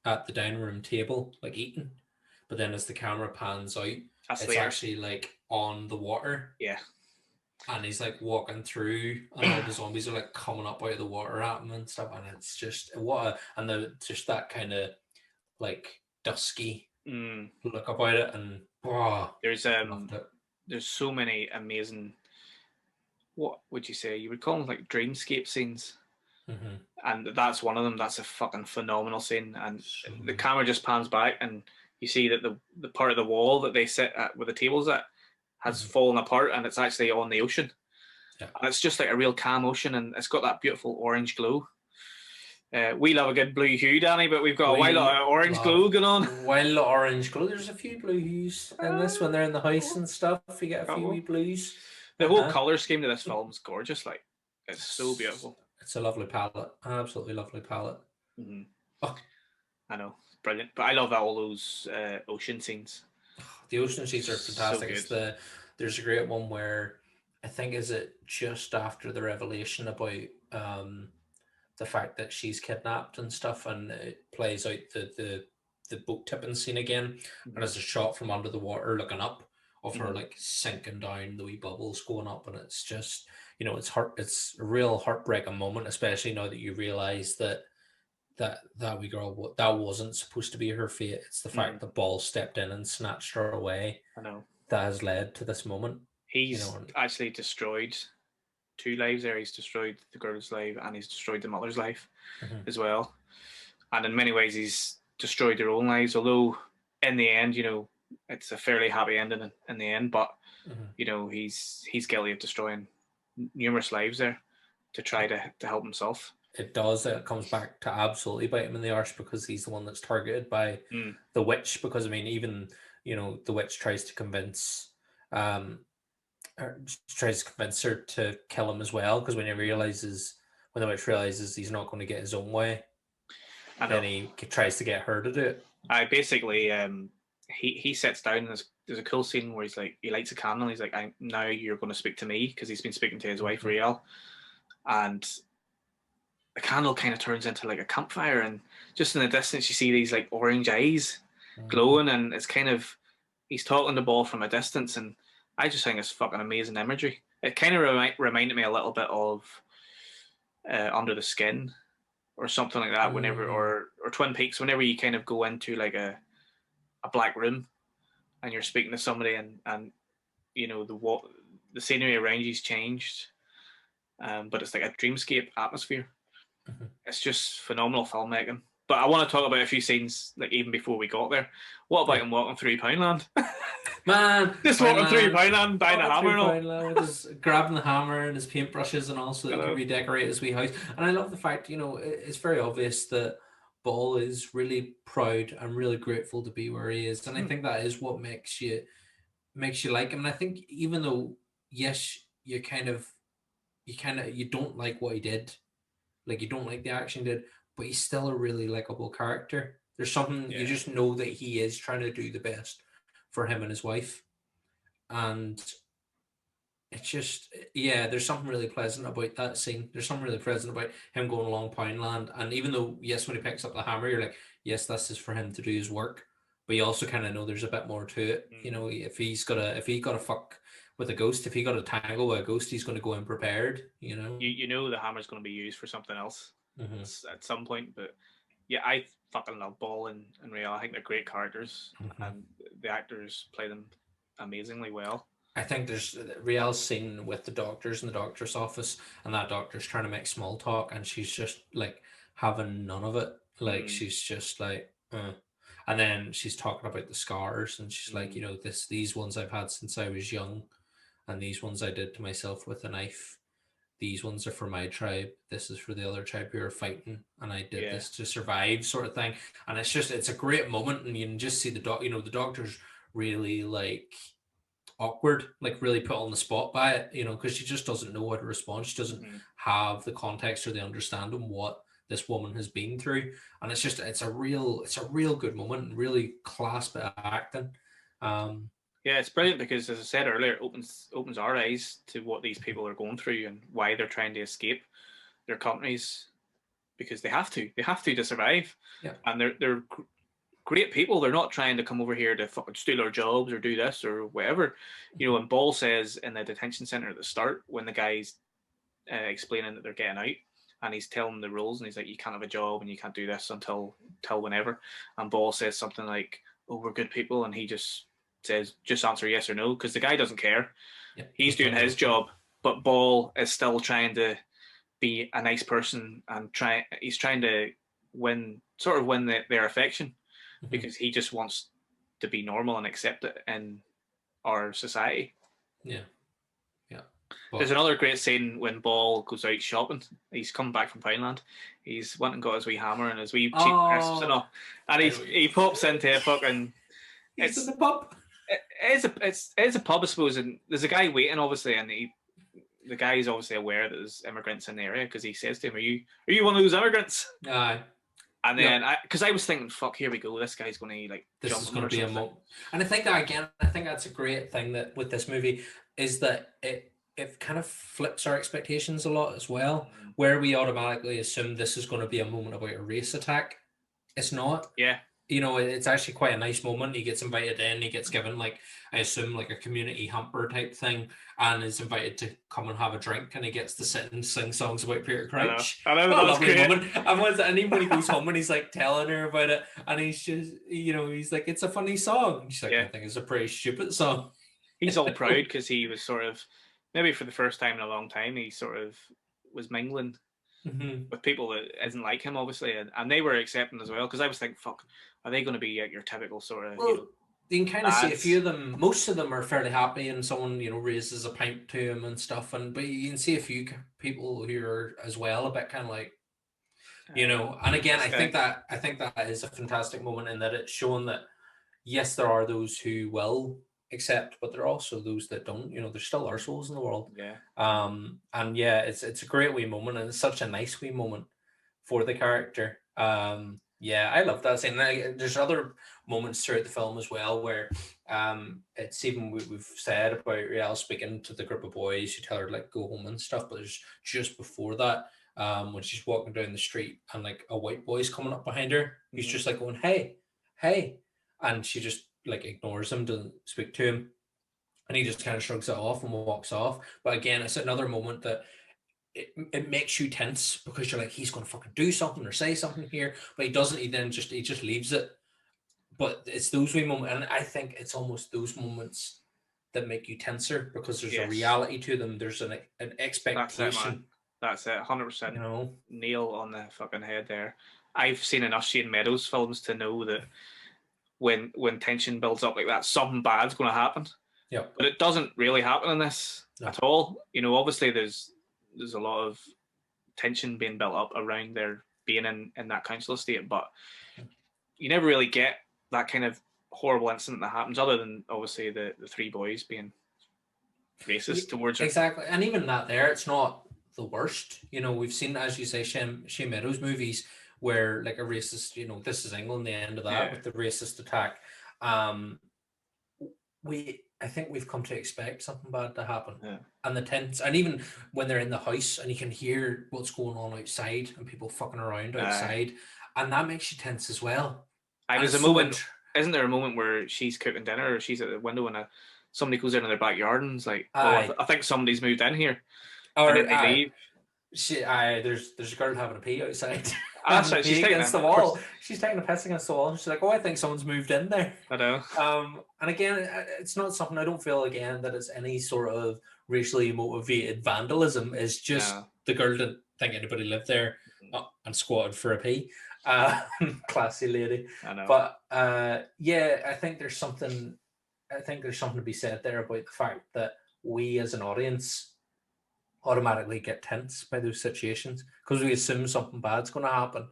at the dining room table, like eating, but then as the camera pans out, it's actually like on the water. Yeah. And he's like walking through, and all the zombies are like coming up out of the water at him and stuff. And it's just just that kind of like dusky look about it. And there's so many amazing, what would you say? You would call them like dreamscape scenes. Mm-hmm. And that's one of them. That's a fucking phenomenal scene. And the camera just pans back, and you see that the part of the wall that they sit at where the table's at has fallen apart, and it's actually on the ocean. Yeah. And it's just like a real calm ocean, and it's got that beautiful orange glow. We love a good blue hue, Danny, but we've got a wild lot of orange glow going on. Wild orange glow. There's a few blue hues in this when they're in the house and stuff. You get a few wee blues. The whole colour scheme to this film is gorgeous. Like, it's so beautiful. It's a lovely palette. Absolutely lovely palette. Mm-hmm. Oh. I know. Brilliant. But I love all those ocean scenes. The ocean scenes are fantastic. So there's a great one where I think is it just after the revelation about the fact that she's kidnapped and stuff, and it plays out the boat tipping scene again, and there's a shot from under the water looking up of her like sinking down, the wee bubbles going up, and it's just, you know, it's a real heartbreaking moment, especially now that you realize that wee girl, that wasn't supposed to be her fate. It's the fact that Ball stepped in and snatched her away. I know. That has led to this moment. He's actually destroyed 2 lives there. He's destroyed the girl's life, and he's destroyed the mother's life as well. And in many ways, he's destroyed their own lives. Although in the end, you know, it's a fairly happy ending in the end. But you know, he's guilty of destroying numerous lives there to try to help himself. It does. It comes back to absolutely bite him in the arse, because he's the one that's targeted by the witch. Because I mean, even, you know, the witch tries to convince her to kill him as well. Because when the witch realizes he's not going to get his own way, then he tries to get her to do it. I basically he sits down, and there's a cool scene where he lights a candle. And he's like, now you're going to speak to me, because he's been speaking to his wife Riel, and the candle kind of turns into like a campfire, and just in the distance you see these like orange eyes glowing, and it's kind of, he's talking to Ball from a distance, and I just think it's fucking amazing imagery. It kind of reminded me a little bit of Under the Skin or something like that, whenever or Twin Peaks, whenever you kind of go into like a black room and you're speaking to somebody, and you know, the scenery around you's changed, but it's like a dreamscape atmosphere. It's just phenomenal filmmaking. But I want to talk about a few scenes, like even before we got there. What about him walking through Poundland? Man, just walking through Poundland, buying a hammer and all. Just grabbing the hammer and his paintbrushes and all, so that he can redecorate his wee house. And I love the fact, you know, it's very obvious that Ball is really proud and really grateful to be where he is, and I think that is what makes you like him. And I think even though, yes, you don't like what he did. Like, you don't like the action he did, but he's still a really likable character. There's something, you just know that he is trying to do the best for him and his wife. And it's just, there's something really pleasant about that scene. There's something really pleasant about him going along Poundland. And even though, yes, when he picks up the hammer, you're like, yes, this is for him to do his work. But you also kind of know there's a bit more to it. You know, if he got to fuck with a ghost, if he got a tangle with a ghost, he's going to go in prepared, you know. You know the hammer's going to be used for something else at some point. But yeah, I fucking love Ball and Real. I think they're great characters, and the actors play them amazingly well. I think there's Riel's scene with the doctors in the doctor's office, and that doctor's trying to make small talk, and she's just like having none of it. Like she's just like, and then she's talking about the scars, and she's like, these ones I've had since I was young, and these ones I did to myself with a knife. These ones are for my tribe. This is for the other tribe who are fighting, and I did this to survive, sort of thing. And it's a great moment, and you can just see the doctor's really like awkward, like really put on the spot by it, because she just doesn't know how to respond. She doesn't have the context or the understanding what this woman has been through, and it's a real good moment, really class bit of acting. Yeah, it's brilliant because, as I said earlier, it opens our eyes to what these people are going through and why they're trying to escape their countries, because they have to survive. Yeah. And they're great people. They're not trying to come over here to fucking steal our jobs or do this or whatever. And Ball says in the detention center at the start, when the guy's explaining that they're getting out, and he's telling them the rules, and he's like, you can't have a job and you can't do this until whenever. And Ball says something like, oh, we're good people, and he just says, just answer yes or no, because the guy doesn't care. Yeah, he's doing his job, but Ball is still trying to be a nice person, and he's trying to win their affection, because he just wants to be normal and accept it in our society. Yeah. There's another great scene when Ball goes out shopping. He's come back from Pineland. He's went and got his wee hammer and his wee cheap crisps and all, and he pops into a fucking. It's a pub. It's a pub, I suppose, and there's a guy waiting, obviously, and the guy is obviously aware that there's immigrants in the area, because he says to him, "Are you one of those immigrants?" Aye. And then, because I was thinking, "Fuck, here we go. This guy's going to this jump is going to be a moment." And I think that's a great thing that with this movie is that it kind of flips our expectations a lot as well, where we automatically assume this is going to be a moment about a race attack. It's not. Yeah. It's actually quite a nice moment. He gets invited in, he gets given, like, I assume, like a community hamper type thing, and is invited to come and have a drink, and he gets to sit and sing songs about Peter Crouch. I know, that's great. Moment. And even when he goes home and he's like telling her about it, and he's just, he's like, it's a funny song. And she's like, I think it's a pretty stupid song. He's all proud because he was sort of, maybe for the first time in a long time, he sort of was mingling with people that isn't like him, obviously, and they were accepting as well, because I was thinking, fuck, are they going to be your typical sort of, you can kind of see a few of them. Most of them are fairly happy, and someone raises a pint to him and stuff, but you can see a few people who are as well a bit kind of like, and again, I think that is a fantastic moment, in that it's shown that yes, there are those who will accept, but there are also those that don't. There's still arseholes in the world. Yeah. And yeah, it's a great wee moment, and it's such a nice wee moment for the character. Yeah, I love that scene. There's other moments throughout the film as well where it's even we've said about Riel speaking to the group of boys who tell her like go home and stuff, but there's just before that when she's walking down the street and like a white boy's coming up behind her, he's just like going hey, and she just like ignores him, doesn't speak to him, and he just kind of shrugs it off and walks off. But again, it's another moment that it makes you tense, because you're like, he's going to fucking do something or say something here, but he doesn't. He just leaves it. But it's those wee moments, and I think it's almost those moments that make you tenser, because there's a reality to them. There's an expectation. That's it, 100%. Nail on the fucking head there. I've seen enough Shane Meadows films to know that when tension builds up like that, something bad's going to happen. Yeah. But it doesn't really happen in this at all. Obviously there's a lot of tension being built up around their being in that council estate, but you never really get that kind of horrible incident that happens, other than obviously the three boys being racist towards her. Exactly. And even that there, it's not the worst. We've seen, as you say, Shane Meadows movies where like a racist, this is England, the end of that with the racist attack. I think we've come to expect something bad to happen. Yeah. And the tense, and even when they're in the house and you can hear what's going on outside and people fucking around outside, and that makes you tense as well. There's a moment, isn't there a moment where she's cooking dinner or she's at the window and somebody goes into their backyard and is like, I think somebody's moved in here. Or and then they leave. There's a girl having a pee outside. That's right. She's taking against the wall. She's taking a piss against the wall. And she's like, "Oh, I think someone's moved in there." I know. And again, it's not something, I don't feel again that it's any sort of racially motivated vandalism. It's just the girl didn't think anybody lived there and squatted for a pee. Classy lady. I know. But yeah, I think there's something to be said there about the fact that we as an audience automatically get tense by those situations because we assume something bad's going to happen,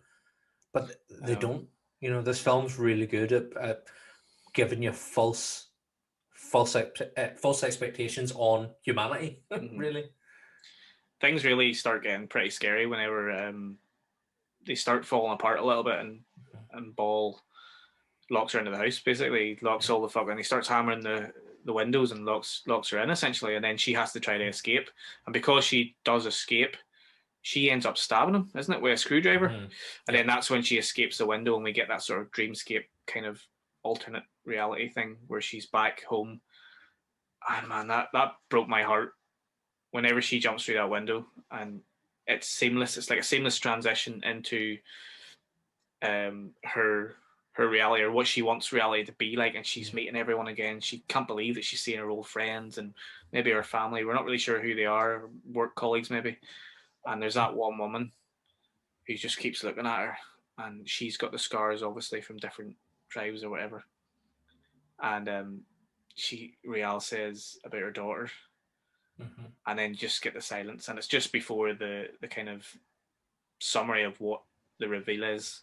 but they don't. You know, this film's really good at giving you false expectations on humanity. Really, things really start getting pretty scary whenever they start falling apart a little bit, and Ball locks her into the house. Basically, he locks all the fuck, and he starts hammering the windows and locks her in essentially, and then she has to try to escape. And because she does escape, she ends up stabbing him, isn't it, with a screwdriver? And then that's when she escapes the window, and we get that sort of dreamscape kind of alternate reality thing where she's back home. And man, that broke my heart whenever she jumps through that window, and it's seamless. It's like a seamless transition into her reality, or what she wants reality to be like, and she's meeting everyone again. She can't believe that she's seeing her old friends and maybe her family. We're not really sure who they are, work colleagues maybe. And there's that one woman who just keeps looking at her, and she's got the scars obviously from different tribes or whatever. And Rial says about her daughter, and then just get the silence, and it's just before the kind of summary of what the reveal is.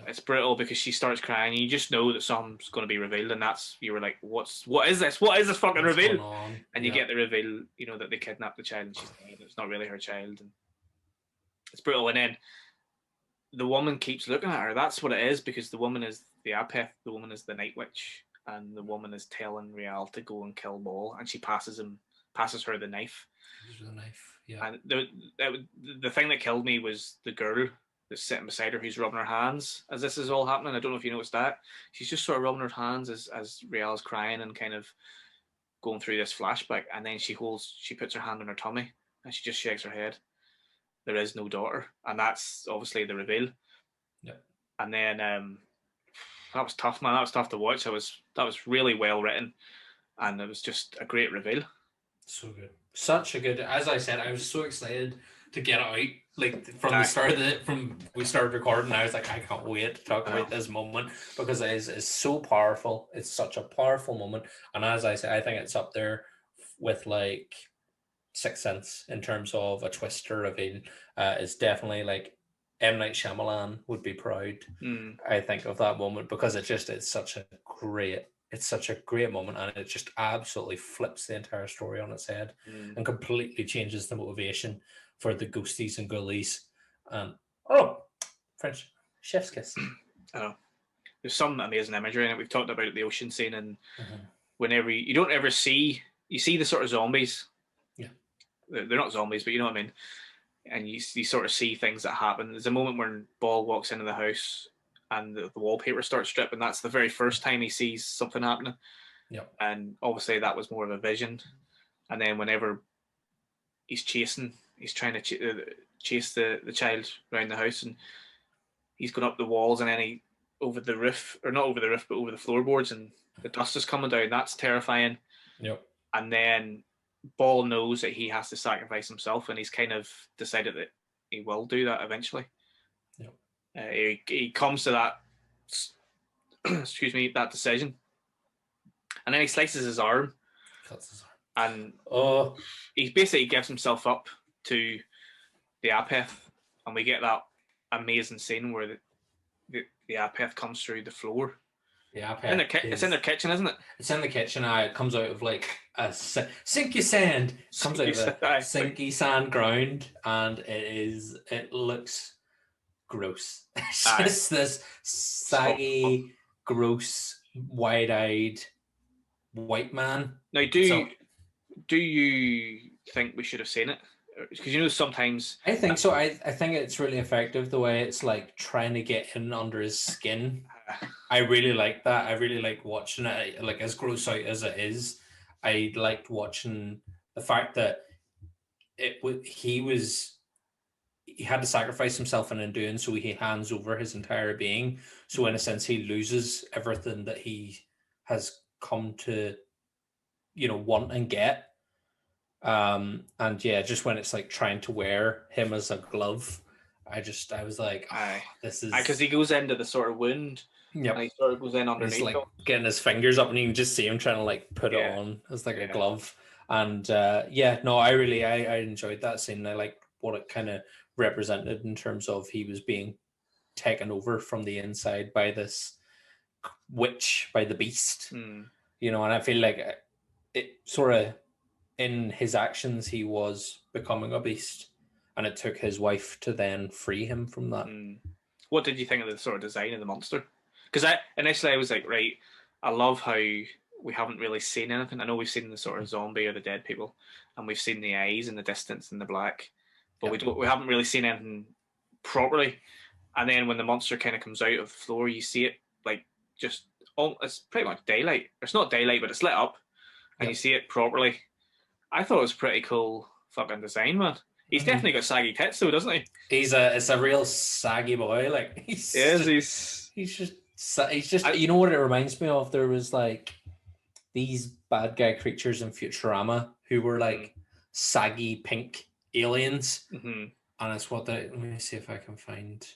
It's brutal because she starts crying, and you just know that something's going to be revealed, and you were like, what is this fucking reveal? And you get the reveal, you know, that they kidnapped the child, and she's dead. It's not really her child, and it's brutal. And then the woman keeps looking at her. That's what it is, because the woman is the Apeth, the woman is the Night Witch, and the woman is telling Rial to go and kill Ball, and she passes her the knife. And the thing that killed me was the girl that's sitting beside her, who's rubbing her hands as this is all happening. I don't know if you noticed that. She's just sort of rubbing her hands as Rial's crying and kind of going through this flashback, and then she puts her hand on her tummy and she just shakes her head. There is no daughter, and that's obviously the reveal. And then that was tough, man. That was tough to watch. That was really well written, and it was just a great reveal. So good. Such a good, as I said, I was so excited to get it out. Like from the start we started recording, I was like, I can't wait to talk about this moment, because it is so powerful. It's such a powerful moment. And as I say, I think it's up there with like Sixth Sense in terms of a twist or reveal. It's definitely like M. Night Shyamalan would be proud, I think, of that moment, because it's such a great moment, and it just absolutely flips the entire story on its head and completely changes the motivation for the ghosties and ghoulies. French chef's kiss. I know. There's some amazing imagery in it. We've talked about the ocean scene, and whenever you don't ever see the sort of zombies. Yeah, they're not zombies, but you know what I mean. And you sort of see things that happen. There's a moment when Ball walks into the house, and the wallpaper starts stripping. That's the very first time he sees something happening. Yeah. And obviously that was more of a vision. And then whenever he's trying to chase the child around the house, and he's going up the walls, and then over the roof, or not over the roof, but over the floorboards, and the dust is coming down. That's terrifying. Yep. And then Ball knows that he has to sacrifice himself, and he's kind of decided that he will do that eventually. He comes to that that decision, and then he slices his arm, and he basically gives himself up to the Apeth, and we get that amazing scene where the Apeth comes through the floor. The Apeth it's in their kitchen, isn't it? It's in the kitchen. It comes out of like a sinky sand. It comes out of a sinky sand ground, and it looks gross. It's just this saggy, gross, wide-eyed white man. Now, do you think we should have seen it? Because sometimes I think so. I think it's really effective the way it's like trying to get in under his skin. I really like that. I really like watching it. Like, as gross out as it is, I liked watching the fact that he he had to sacrifice himself, and in doing so, he hands over his entire being. So in a sense, he loses everything that he has come to, want and get. And yeah, just when it's like trying to wear him as a glove, I was like, this is because he goes into the sort of wound. Yep. And he sort of goes in underneath. He's like getting his fingers up, and you can just see him trying to like put it on as like a glove. And I enjoyed that scene. I like what it kind of represented in terms of he was being taken over from the inside by this witch, by the beast. And I feel like it sort of, in his actions, he was becoming a beast, and it took his wife to then free him from that. What did you think of the sort of design of the monster? Because initially I was like, right, I love how we haven't really seen anything. I know we've seen the sort of zombie or the dead people, and we've seen the eyes in the distance and the black, but we haven't really seen anything properly. And then when the monster kind of comes out of the floor, you see it like it's pretty much daylight. It's not daylight, but it's lit up, and you see it properly. I thought it was pretty cool fucking design, man. He's definitely got saggy tits though, doesn't he? It's a real saggy boy. Like he's just you know what it reminds me of? There was like these bad guy creatures in Futurama who were like saggy pink aliens. And it's what let me see if I can find.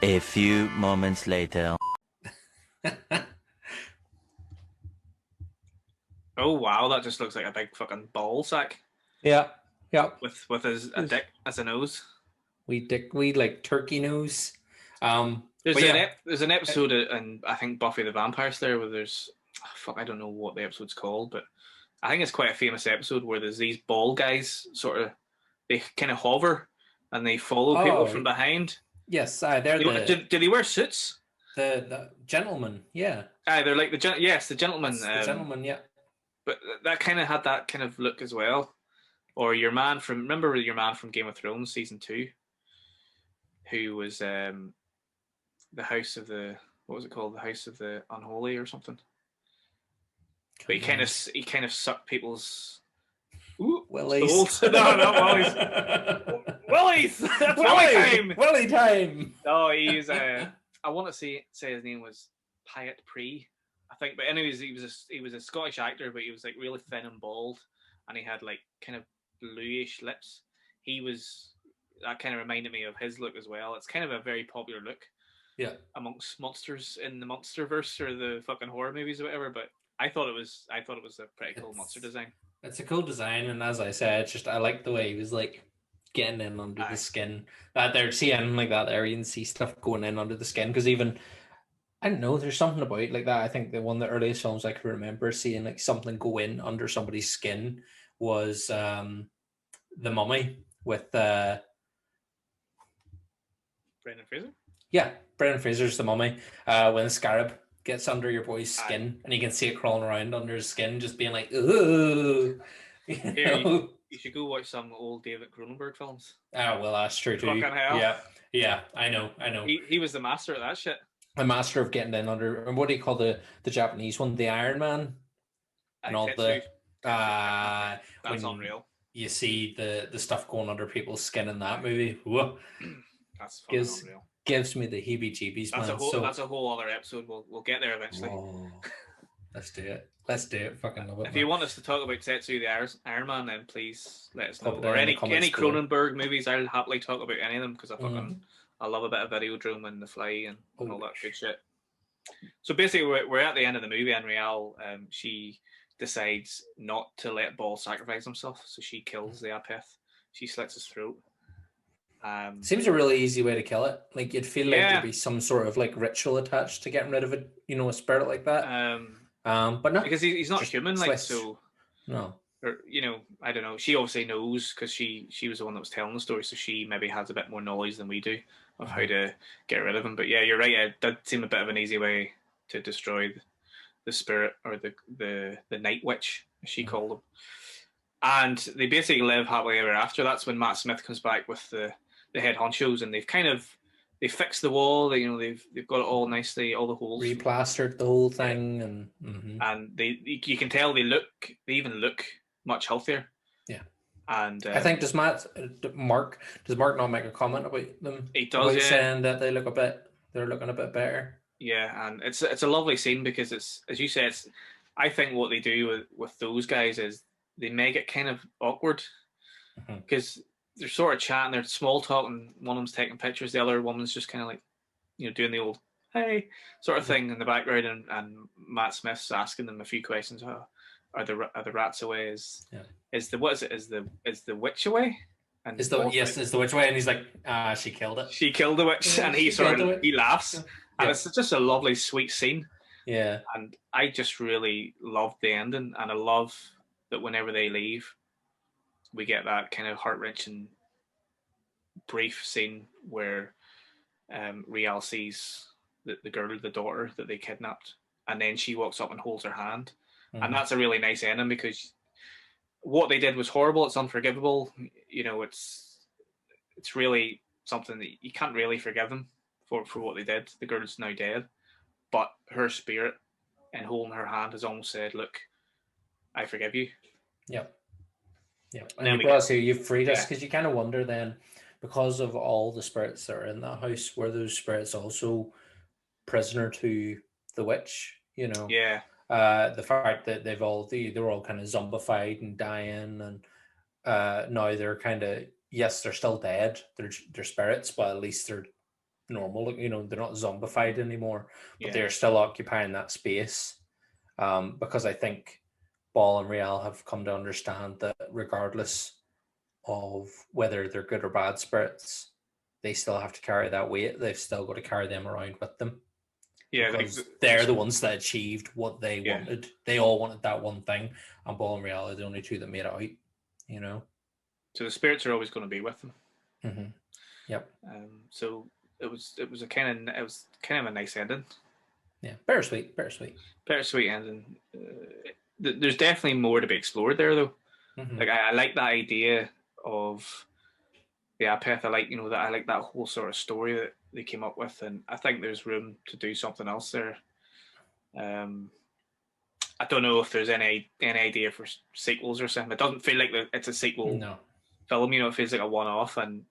A few moments later. Oh wow, that just looks like a big fucking ball sack. Yeah. With a dick as a nose. We like turkey nose. There's an episode in I think Buffy the Vampire Slayer where there's I don't know what the episode's called, but I think it's quite a famous episode where there's these ball guys they kind of hover and they follow people from behind. Yes, they're do they wear suits? The gentlemen, yeah. They're like the gentlemen. The gentlemen, yeah. But that kind of had that kind of look as well. Or remember your man from Game of Thrones season 2, who was the house of the, what was it called? The House of the Unholy or something. But he kind of sucked people's willies. No, not willies. Willies. That's Willy time. No, he's I want to say his name was Pyatt Pree, I think. But anyways, he was a Scottish actor, but he was like really thin and bald, and he had like kind of bluish lips. That kind of reminded me of his look as well. It's kind of a very popular look, amongst monsters in the Monsterverse or the fucking horror movies or whatever. But I thought it was a pretty cool monster design. It's a cool design, and as I said, I like the way he was like getting in under the skin. That there, seeing like that there, you can see stuff going in under the skin. Because even I don't know, there's something about like that. I think that one of the earliest films I can remember seeing like something go in under somebody's skin was The Mummy with Brendan Fraser. Yeah, Brendan Fraser's The Mummy. When the scarab gets under your boy's skin, and you can see it crawling around under his skin, just being like, ooh. You should go watch some old David Cronenberg films. Oh, well, that's true too. Fucking hell. Yeah, I know. He was the master of that shit. A master of getting in under, and what do you call the Japanese one? The Iron Man? And all the... That's unreal. You see the stuff going under people's skin in that movie. Whoa. That's fucking unreal. Gives me the heebie-jeebies, That's a whole other episode. We'll get there eventually. Oh, let's do it. Fucking love it. If you want us to talk about Tetsuo the Iron Man, then please let us know. Or any Cronenberg movies, I'll happily talk about any of them because I love a bit of Videodrome and The Fly and all that good shit. So basically, we're at the end of the movie, and Rial, she decides not to let Ball sacrifice himself, so she kills the Apeth. She slits his throat. Seems a really easy way to kill it. Like you'd feel like there'd be some sort of like ritual attached to getting rid of it, a spirit like that. But no, because he's not human, like Swiss. so. No, or I don't know. She obviously knows because she was the one that was telling the story, so she maybe has a bit more knowledge than we do of how to get rid of him. But yeah, you're right. It did seem a bit of an easy way to destroy the spirit or the night witch, as she called him. And they basically live happily ever after. That's when Matt Smith comes back with the head honchos, and they fixed the wall. They've got it all nicely, all the holes replastered the whole thing, and and you can tell they even look much healthier. Yeah, And I think does Mark not make a comment about them? He does, yeah. Saying that they're looking a bit better. Yeah, and it's a lovely scene because it's, as you said, I think what they do with those guys is they make it kind of awkward because they're sort of chatting, they're small talking. One of them's taking pictures, the other woman's just kind of like, doing the old hey sort of thing in the background, and Matt Smith's asking them a few questions. Are the rats away? Is the witch away? And is the witch away? And he's like, she killed it. She killed the witch, and he laughs, and it's just a lovely, sweet scene. Yeah, and I just really loved the ending, and I love that whenever they leave, we get that kind of heart-wrenching brief scene where Rial sees the girl, the daughter that they kidnapped, and then she walks up and holds her hand. And that's a really nice ending because what they did was horrible. It's unforgivable. It's really something that you can't really forgive them for what they did. The girl's now dead, but her spirit and holding her hand has almost said, look, I forgive you. Yep. And you've freed us, because you kind of wonder then, because of all the spirits that are in that house, were those spirits also prisoner to the witch? Yeah. The fact that they're all kind of zombified and dying, and now they're kind of, yes, they're still dead. They're spirits, but at least they're normal. They're not zombified anymore, but they're still occupying that space. Because I think Ball and Rial have come to understand that regardless of whether they're good or bad spirits, they still have to carry that weight. They've still got to carry them around with them. Yeah, because they're the ones that achieved what they wanted. They all wanted that one thing, and Ball and Rial are the only two that made it out. So the spirits are always going to be with them. Mm-hmm. Yep. So it was kind of a nice ending. Yeah, bittersweet ending. There's definitely more to be explored there, though. Mm-hmm. Like I like that idea of the Apeth. I like that whole sort of story that they came up with, and I think there's room to do something else there. I don't know if there's any idea for sequels or something. It doesn't feel like it's a sequel film. It feels like a one-off. And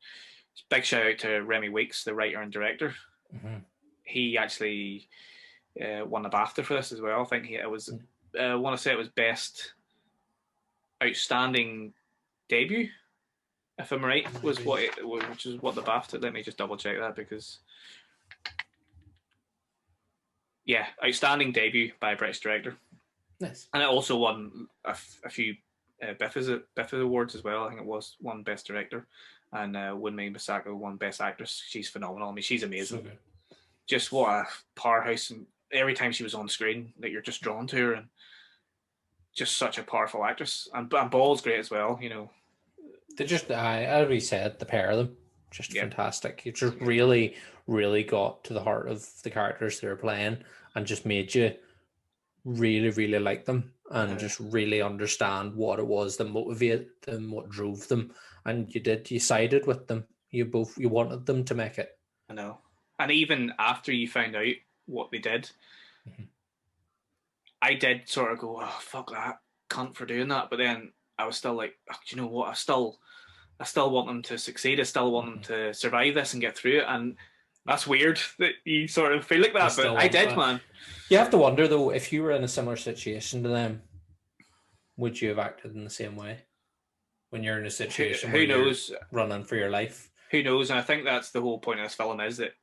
big shout out to Remi Weekes, the writer and director. Mm-hmm. He actually won a BAFTA for this as well. I think I want to say it was best outstanding debut, if I'm right, which is what the BAFTA. Let me just double check that because, outstanding debut by a British director. Nice. And it also won a few BIFA awards as well. I think it won best director, and Wunmi Misako won best actress. She's phenomenal. I mean, she's amazing. So good. Just what a powerhouse, and every time she was on screen, that you're just drawn to her, and just such a powerful actress. And Ball's great as well. They just, as we said, the pair of them, just fantastic. It just really, really got to the heart of the characters they were playing, and just made you really, really like them, and just really understand what it was that motivated them, what drove them, and you sided with them. You wanted them to make it. I know. And even after you found out what they did, I did sort of go, oh, fuck that cunt for doing that. But then I was still like, oh, do you know what? I still want them to succeed. I still want them to survive this and get through it. And that's weird that you sort of feel like that, but I did, man. You have to wonder, though, if you were in a similar situation to them, would you have acted in the same way when you're in a situation where you're running for your life? Who knows? And I think that's the whole point of this film, is that,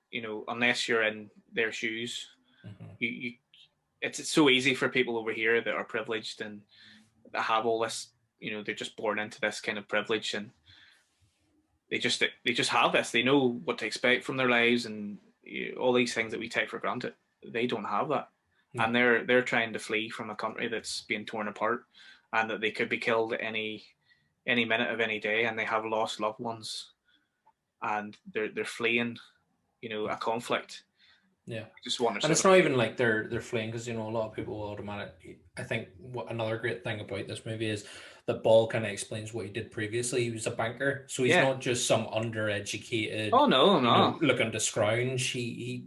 unless you're in their shoes, it's so easy for people over here that are privileged and that have all this, they're just born into this kind of privilege, and they just have this. They know what to expect from their lives, and all these things that we take for granted. They don't have that, and they're trying to flee from a country that's being torn apart, and that they could be killed at any minute of any day, and they have lost loved ones, and they're fleeing, a conflict. Yeah, just want to. And it's not even like they're fleeing, because a lot of people will automatically. I think what another great thing about this movie is that Ball kind of explains what he did previously. He was a banker, so he's not just some undereducated. Oh no, looking to scrounge. He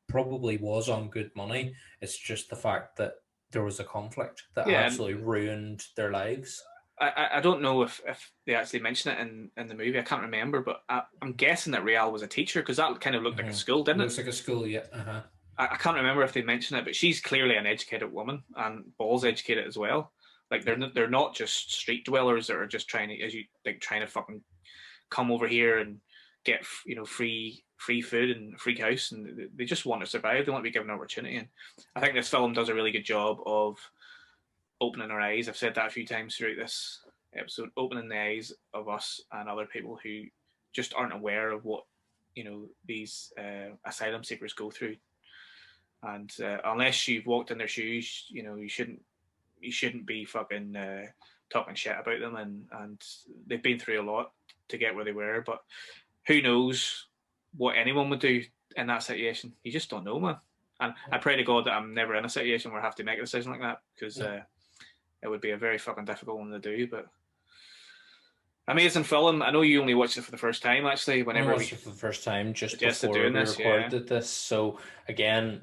probably was on good money. It's just the fact that there was a conflict that absolutely ruined their lives. I don't know if they actually mention it in the movie. I can't remember, but I'm guessing that Real was a teacher because that kind of looked like a school, didn't it? Looks like a school, yeah. I can't remember if they mention it, but she's clearly an educated woman and Ball's educated as well. Like they're not just street dwellers that are just trying to fucking come over here and get free food and free house, and they just want to survive. They want to be given an opportunity, and I think this film does a really good job of opening our eyes. I've said that a few times throughout this episode, opening the eyes of us and other people who just aren't aware of what these asylum seekers go through. And unless you've walked in their shoes, you shouldn't be fucking talking shit about them. And they've been through a lot to get where they were. But who knows what anyone would do in that situation? You just don't know, man. And I pray to God that I'm never in a situation where I have to make a decision like that, because it would be a very fucking difficult one to do. But amazing film. I know you only watched it for the first time, actually. Whenever I watched it for the first time just before we this, recorded this. So again,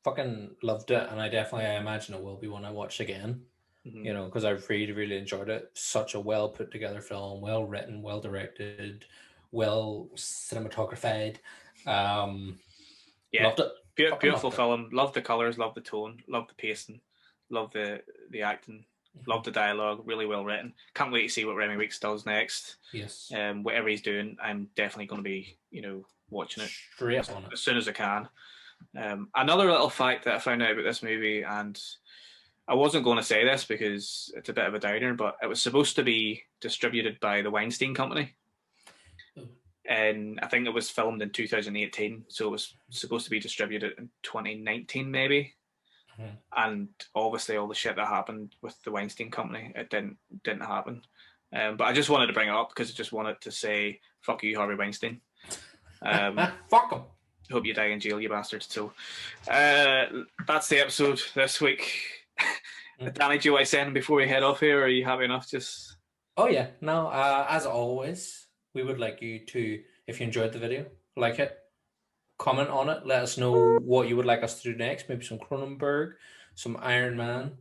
fucking loved it, and I imagine it will be one I watch again. Because I've really enjoyed it. Such a well put together film, well written, well directed, well cinematographed. Loved it. Beautiful film. Love the colours, love the tone, love the pacing, love the acting, love the dialogue. Really well written. Can't wait to see what Remi Weekes does next. Yes. Whatever he's doing, I'm definitely going to be watching it straight on it as soon as I can. Another little fact that I found out about this movie, and I wasn't going to say this because it's a bit of a downer, but it was supposed to be distributed by the Weinstein Company. And I think it was filmed in 2018, so it was supposed to be distributed in 2019 maybe. And obviously all the shit that happened with the Weinstein Company, it didn't happen. But I just wanted to bring it up because I just wanted to say fuck you, Harvey Weinstein. Fuck him. Hope you die in jail, you bastards. So that's the episode this week. Danny, do you want to send before we head off here, or are you happy enough? Just yeah, no, as always, we would like you to, if you enjoyed the video, like it, comment on it, let us know what you would like us to do next, maybe some Cronenberg, some Iron Man,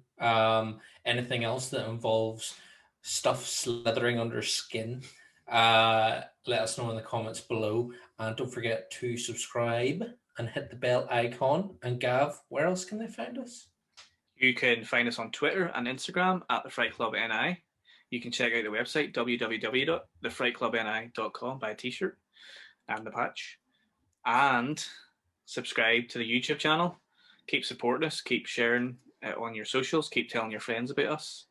anything else that involves stuff slithering under skin. Let us know in the comments below, and don't forget to subscribe and hit the bell icon. And Gav, where else can they find us? You can find us on Twitter and Instagram at the Fright Club NI. You can check out the website www.thefrightclubni.com, buy a t-shirt and the patch, and subscribe to the YouTube channel. Keep supporting us, keep sharing it on your socials, keep telling your friends about us.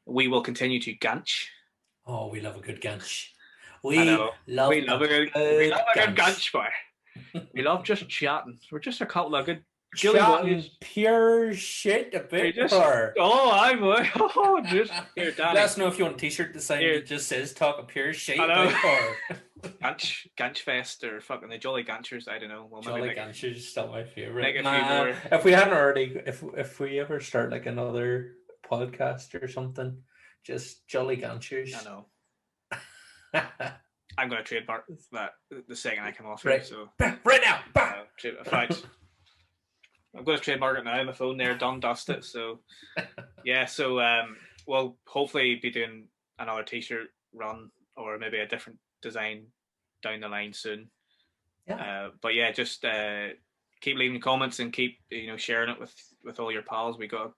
We will continue to ganch. Oh, we love a good ganch. We love a good ganch, boy. We love just chatting. We're just a couple of good chatting pure shit a bit more. Oh, I boy. Oh, just here, Danny. Let us know if you want a t-shirt design that just says talk a pure shit about Ganch Fest or fucking the Jolly Ganchers, I don't know. Well, Jolly Ganchers is still my favorite. If we hadn't already, if we ever start like another podcast or something, just Jolly Ganchers. I know. I'm going to trademark that the second I come off here. So right now. Right. I'm going to trademark it now. My phone there, done, dust it. So yeah. So we'll hopefully be doing another t-shirt run, or maybe a different design down the line soon. Yeah. But yeah, just keep leaving comments and keep sharing it with all your pals. We got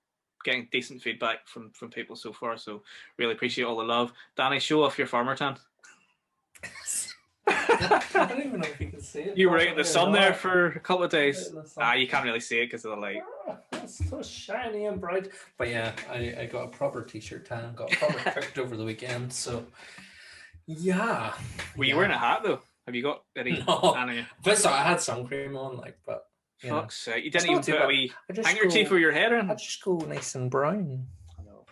getting decent feedback from people so far, so really appreciate all the love. Danny, show off your farmer tan. I don't even know if you can see it. You were out in the sun there for a couple of days. You can't really see it because of the light. It's so shiny and bright. But yeah, I got a proper t-shirt tan, got proper cooked over the weekend. So yeah. Were you wearing a hat though? Have you got any? No. But I had sun cream on, but fuck's sake, you didn't even put a wee handkerchief for your hair in. I just go nice and brown. I know.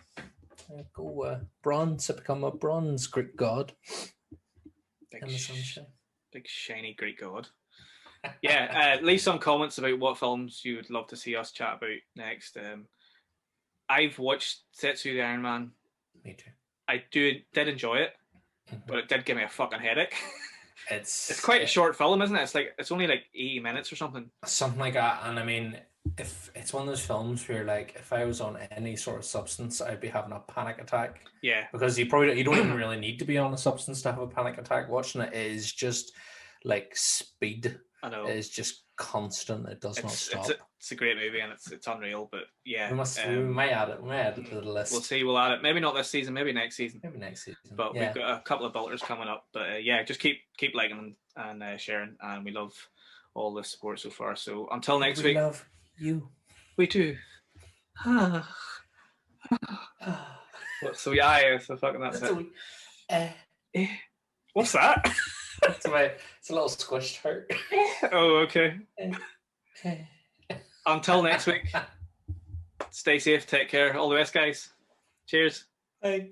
I go bronze. I become a bronze Greek god. Big shiny Greek god. Yeah, leave some comments about what films you would love to see us chat about next. I've watched Setsu the Iron Man. Me too. I did enjoy it, but it did give me a fucking headache. It's quite a short film, isn't it? It's only like 80 minutes or something. Something like that. And I mean, if it's one of those films where, like, if I was on any sort of substance, I'd be having a panic attack. Yeah. Because you don't even really need to be on a substance to have a panic attack. Watching it is just like speed. I know. It is just constant. It does not stop. It's a great movie and it's unreal. But yeah, we might add it. We might add it to the list. We'll see. We'll add it. Maybe not this season. Maybe next season. But we've got a couple of bolters coming up. But yeah, just keep liking and sharing. And we love all the support so far. So until next week. We love you. We do. So yeah, so fucking that's it. What's that? It's a little squished heart. Oh, okay. Okay. Until next week. Stay safe. Take care. All the best, guys. Cheers. Bye.